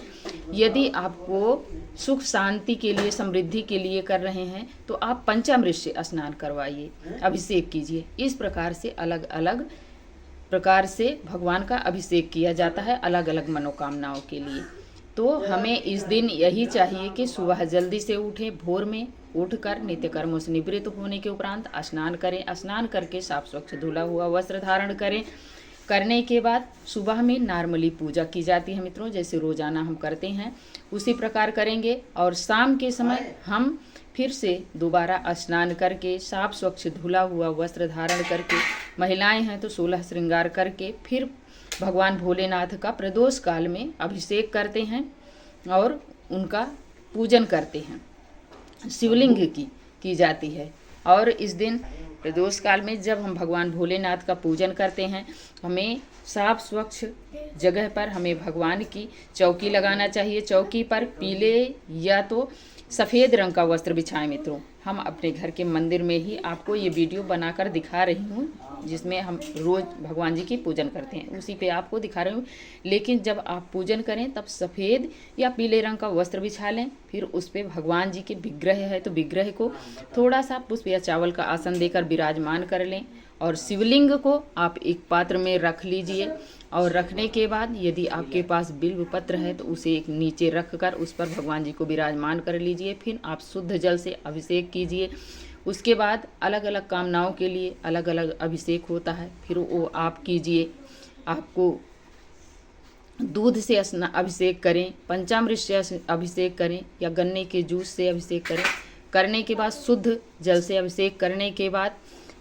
यदि आपको सुख शांति के लिए, समृद्धि के लिए कर रहे हैं तो आप पंचामृत से स्नान करवाइए, अभिषेक कीजिए। इस प्रकार से अलग अलग प्रकार से भगवान का अभिषेक किया जाता है अलग अलग मनोकामनाओं के लिए। तो हमें इस दिन यही चाहिए कि सुबह जल्दी से उठें, भोर में उठकर नित्य कर्मों से निवृत्त होने के उपरांत स्नान करें। स्नान करके साफ स्वच्छ धुला हुआ वस्त्र धारण करें। करने के बाद सुबह में नॉर्मली पूजा की जाती है मित्रों, जैसे रोजाना हम करते हैं उसी प्रकार करेंगे। और शाम के समय हम फिर से दोबारा स्नान करके साफ स्वच्छ धुला हुआ वस्त्र धारण करके, महिलाएं हैं तो 16 श्रृंगार करके फिर भगवान भोलेनाथ का प्रदोष काल में अभिषेक करते हैं और उनका पूजन करते हैं। शिवलिंग की जाती है। और इस दिन प्रदोष काल में जब हम भगवान भोलेनाथ का पूजन करते हैं हमें साफ स्वच्छ जगह पर हमें भगवान की चौकी लगाना चाहिए। चौकी पर पीले या तो सफ़ेद रंग का वस्त्र बिछाएं। मित्रों, हम अपने घर के मंदिर में ही आपको ये वीडियो बनाकर दिखा रही हूँ, जिसमें हम रोज़ भगवान जी की पूजन करते हैं, उसी पे आपको दिखा रही हूँ। लेकिन जब आप पूजन करें तब सफ़ेद या पीले रंग का वस्त्र बिछा लें। फिर उस पर भगवान जी के विग्रह है तो विग्रह को थोड़ा सा पुष्प या चावल का आसन देकर विराजमान कर लें और शिवलिंग को आप एक पात्र में रख लीजिए। और रखने के बाद यदि आपके पास बिल्व पत्र है तो उसे एक नीचे रख कर उस पर भगवान जी को विराजमान कर लीजिए। फिर आप शुद्ध जल से अभिषेक कीजिए। उसके बाद अलग अलग कामनाओं के लिए अलग अलग अभिषेक होता है, फिर वो आप कीजिए। आपको दूध से अभिषेक करें, पंचामृत से अभिषेक करें या गन्ने के जूस से अभिषेक करें। करने के बाद शुद्ध जल से अभिषेक करने के बाद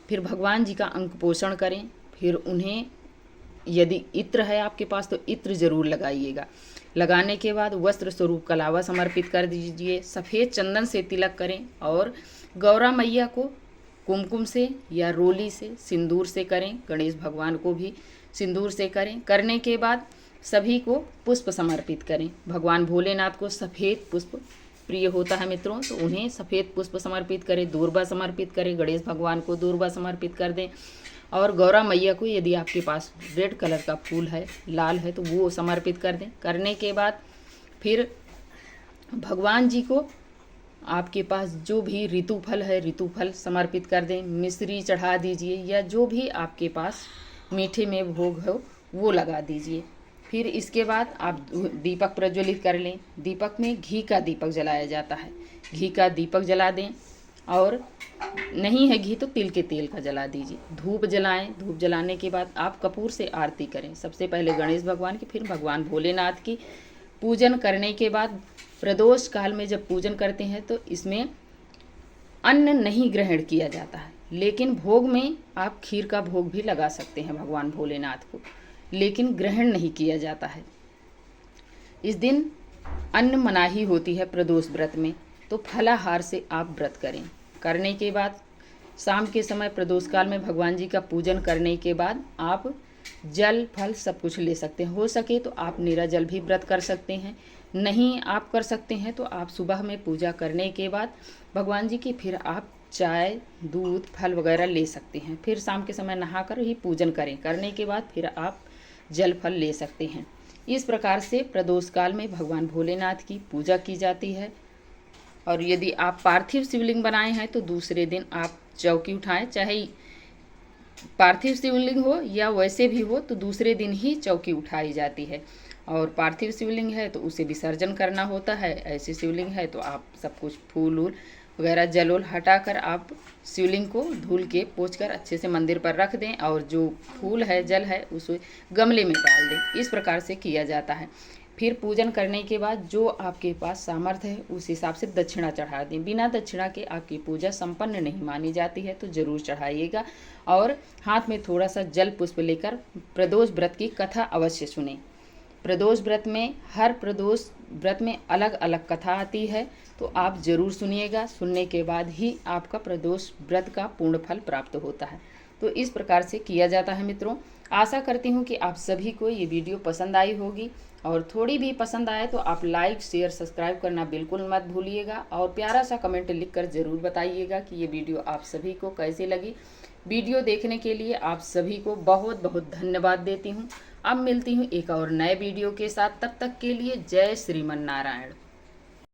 फिर भगवान जी का अंक पोषण करें। फिर उन्हें यदि इत्र है आपके पास तो इत्र जरूर लगाइएगा। लगाने के बाद वस्त्र स्वरूप कलावा समर्पित कर दीजिए। सफ़ेद चंदन से तिलक करें और गौरा मैया को कुमकुम से या रोली से सिंदूर से करें। गणेश भगवान को भी सिंदूर से करें। करने के बाद सभी को पुष्प समर्पित करें। भगवान भोलेनाथ को सफ़ेद पुष्प प्रिय होता है मित्रों, तो उन्हें सफ़ेद पुष्प समर्पित करें, दूर्वा समर्पित करें। गणेश भगवान को दूर्वा समर्पित कर दें और गौरा मैया को यदि आपके पास रेड कलर का फूल है, लाल है, तो वो समर्पित कर दें। करने के बाद फिर भगवान जी को आपके पास जो भी ऋतु फल है ऋतु फल समर्पित कर दें। मिश्री चढ़ा दीजिए या जो भी आपके पास मीठे में भोग हो वो लगा दीजिए। फिर इसके बाद आप दीपक प्रज्वलित कर लें। दीपक में घी का दीपक जलाया जाता है, घी का दीपक जला दें। और नहीं है घी तो तिल के तेल का जला दीजिए। धूप जलाएं। धूप जलाने के बाद आप कपूर से आरती करें। सबसे पहले गणेश भगवान की, फिर भगवान भोलेनाथ की। पूजन करने के बाद प्रदोष काल में जब पूजन करते हैं तो इसमें अन्न नहीं ग्रहण किया जाता है, लेकिन भोग में आप खीर का भोग भी लगा सकते हैं भगवान भोलेनाथ को, लेकिन ग्रहण नहीं किया जाता है। इस दिन अन्न मनाही होती है प्रदोष व्रत में, तो फलाहार से आप व्रत करें। करने के बाद शाम के समय प्रदोष काल में भगवान जी का पूजन करने के बाद आप जल फल सब कुछ ले सकते हैं। हो सके तो आप निराजल भी व्रत कर सकते हैं, नहीं आप कर सकते हैं तो आप सुबह में पूजा करने के बाद भगवान जी की फिर आप चाय दूध फल वगैरह ले सकते हैं। फिर शाम के समय नहाकर ही पूजन करें। करने के बाद फिर आप जल फल ले सकते हैं। इस प्रकार से प्रदोष काल में भगवान भोलेनाथ की पूजा की जाती है। और यदि आप पार्थिव शिवलिंग बनाए हैं तो दूसरे दिन आप चौकी उठाएं, चाहे पार्थिव शिवलिंग हो या वैसे भी हो तो दूसरे दिन ही चौकी उठाई जाती है। और पार्थिव शिवलिंग है तो उसे विसर्जन करना होता है, ऐसी शिवलिंग है तो आप सब कुछ फूल वूल वगैरह जल उल हटाकर आप शिवलिंग को धुल के पोंछ कर अच्छे से मंदिर पर रख दें और जो फूल है जल है उसे गमले में डाल दें। इस प्रकार से किया जाता है। फिर पूजन करने के बाद जो आपके पास सामर्थ्य है उस हिसाब से दक्षिणा चढ़ा दें। बिना दक्षिणा के आपकी पूजा संपन्न नहीं मानी जाती है, तो ज़रूर चढ़ाइएगा। और हाथ में थोड़ा सा जल पुष्प लेकर प्रदोष व्रत की कथा अवश्य सुनें। प्रदोष व्रत में हर प्रदोष व्रत में अलग अलग कथा आती है, तो आप ज़रूर सुनिएगा। सुनने के बाद ही आपका प्रदोष व्रत का पूर्ण फल प्राप्त होता है। तो इस प्रकार से किया जाता है मित्रों। आशा करती हूँ कि आप सभी को ये वीडियो पसंद आई होगी, और थोड़ी भी पसंद आए तो आप लाइक शेयर सब्सक्राइब करना बिल्कुल मत भूलिएगा। और प्यारा सा कमेंट लिखकर ज़रूर बताइएगा कि ये वीडियो आप सभी को कैसी लगी। वीडियो देखने के लिए आप सभी को बहुत बहुत धन्यवाद देती हूँ। अब मिलती हूँ एक और नए वीडियो के साथ, तब तक के लिए जय श्रीमन नारायण।